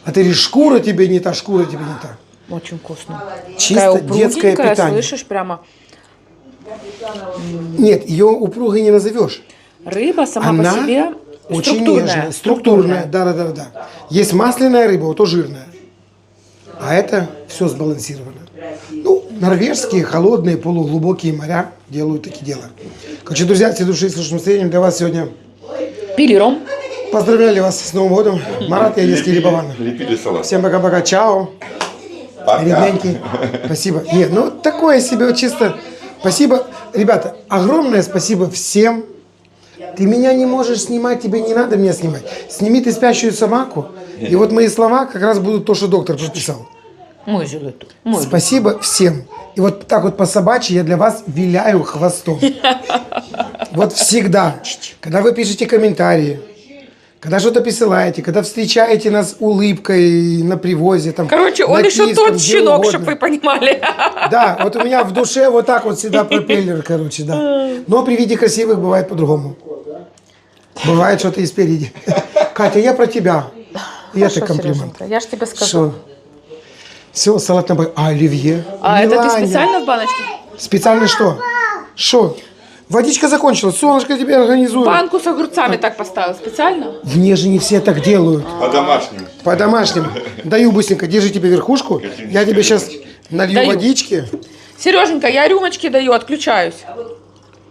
А ты говоришь, шкура тебе не та, шкура тебе не та. Очень вкусно. Чисто Такая детское упругенькая, питание. слышишь, прямо. Нет, ее упругой не назовешь. Рыба сама Она по себе очень структурная. нежная, структурная. Да. Есть масляная рыба, вот то жирная. А это все сбалансировано. Ну, норвежские холодные полуглубокие моря делают такие дела. Короче, друзья, все души с лучшим настроением для вас сегодня. Пили ром. Поздравляли вас с Новым годом. Марат Янинский, Либован. Лепили салат. Всем пока-пока. Чао. Пока. Ребеньки, спасибо. Нет, ну такое себе вот чисто. Спасибо. Ребята, огромное спасибо всем. Ты меня не можешь снимать, тебе не надо меня снимать. Сними ты спящую собаку. И вот мои слова как раз будут то, что доктор прописал. Мой жилет. Мой. Спасибо всем. И вот так вот по собачьи я для вас виляю хвостом. Вот всегда. Когда вы пишете комментарии, когда что-то присылаете, когда встречаете нас улыбкой на привозе. Там, Короче, он на еще Киевском, тот где щенок, угодно. чтобы вы понимали. Да, вот у меня в душе вот так вот всегда пропеллер, короче, да. Но при виде красивых бывает по-другому. Бывает что-то и спереди. Катя, я про тебя. И это Хорошо, комплимент. Сереженька, я ж тебе сказала. Что? Все, салат на А оливье? А это ты Миланя. специально в баночке? Специально что? Что? Водичка закончилась, солнышко тебе организую. Банку с огурцами так поставил специально? В Нежине не все так делают. По-домашнему. По-домашнему. Даю быстренько, держи тебе верхушку. Я тебе сейчас налью Даю. водички. Сереженька, я рюмочки даю, отключаюсь.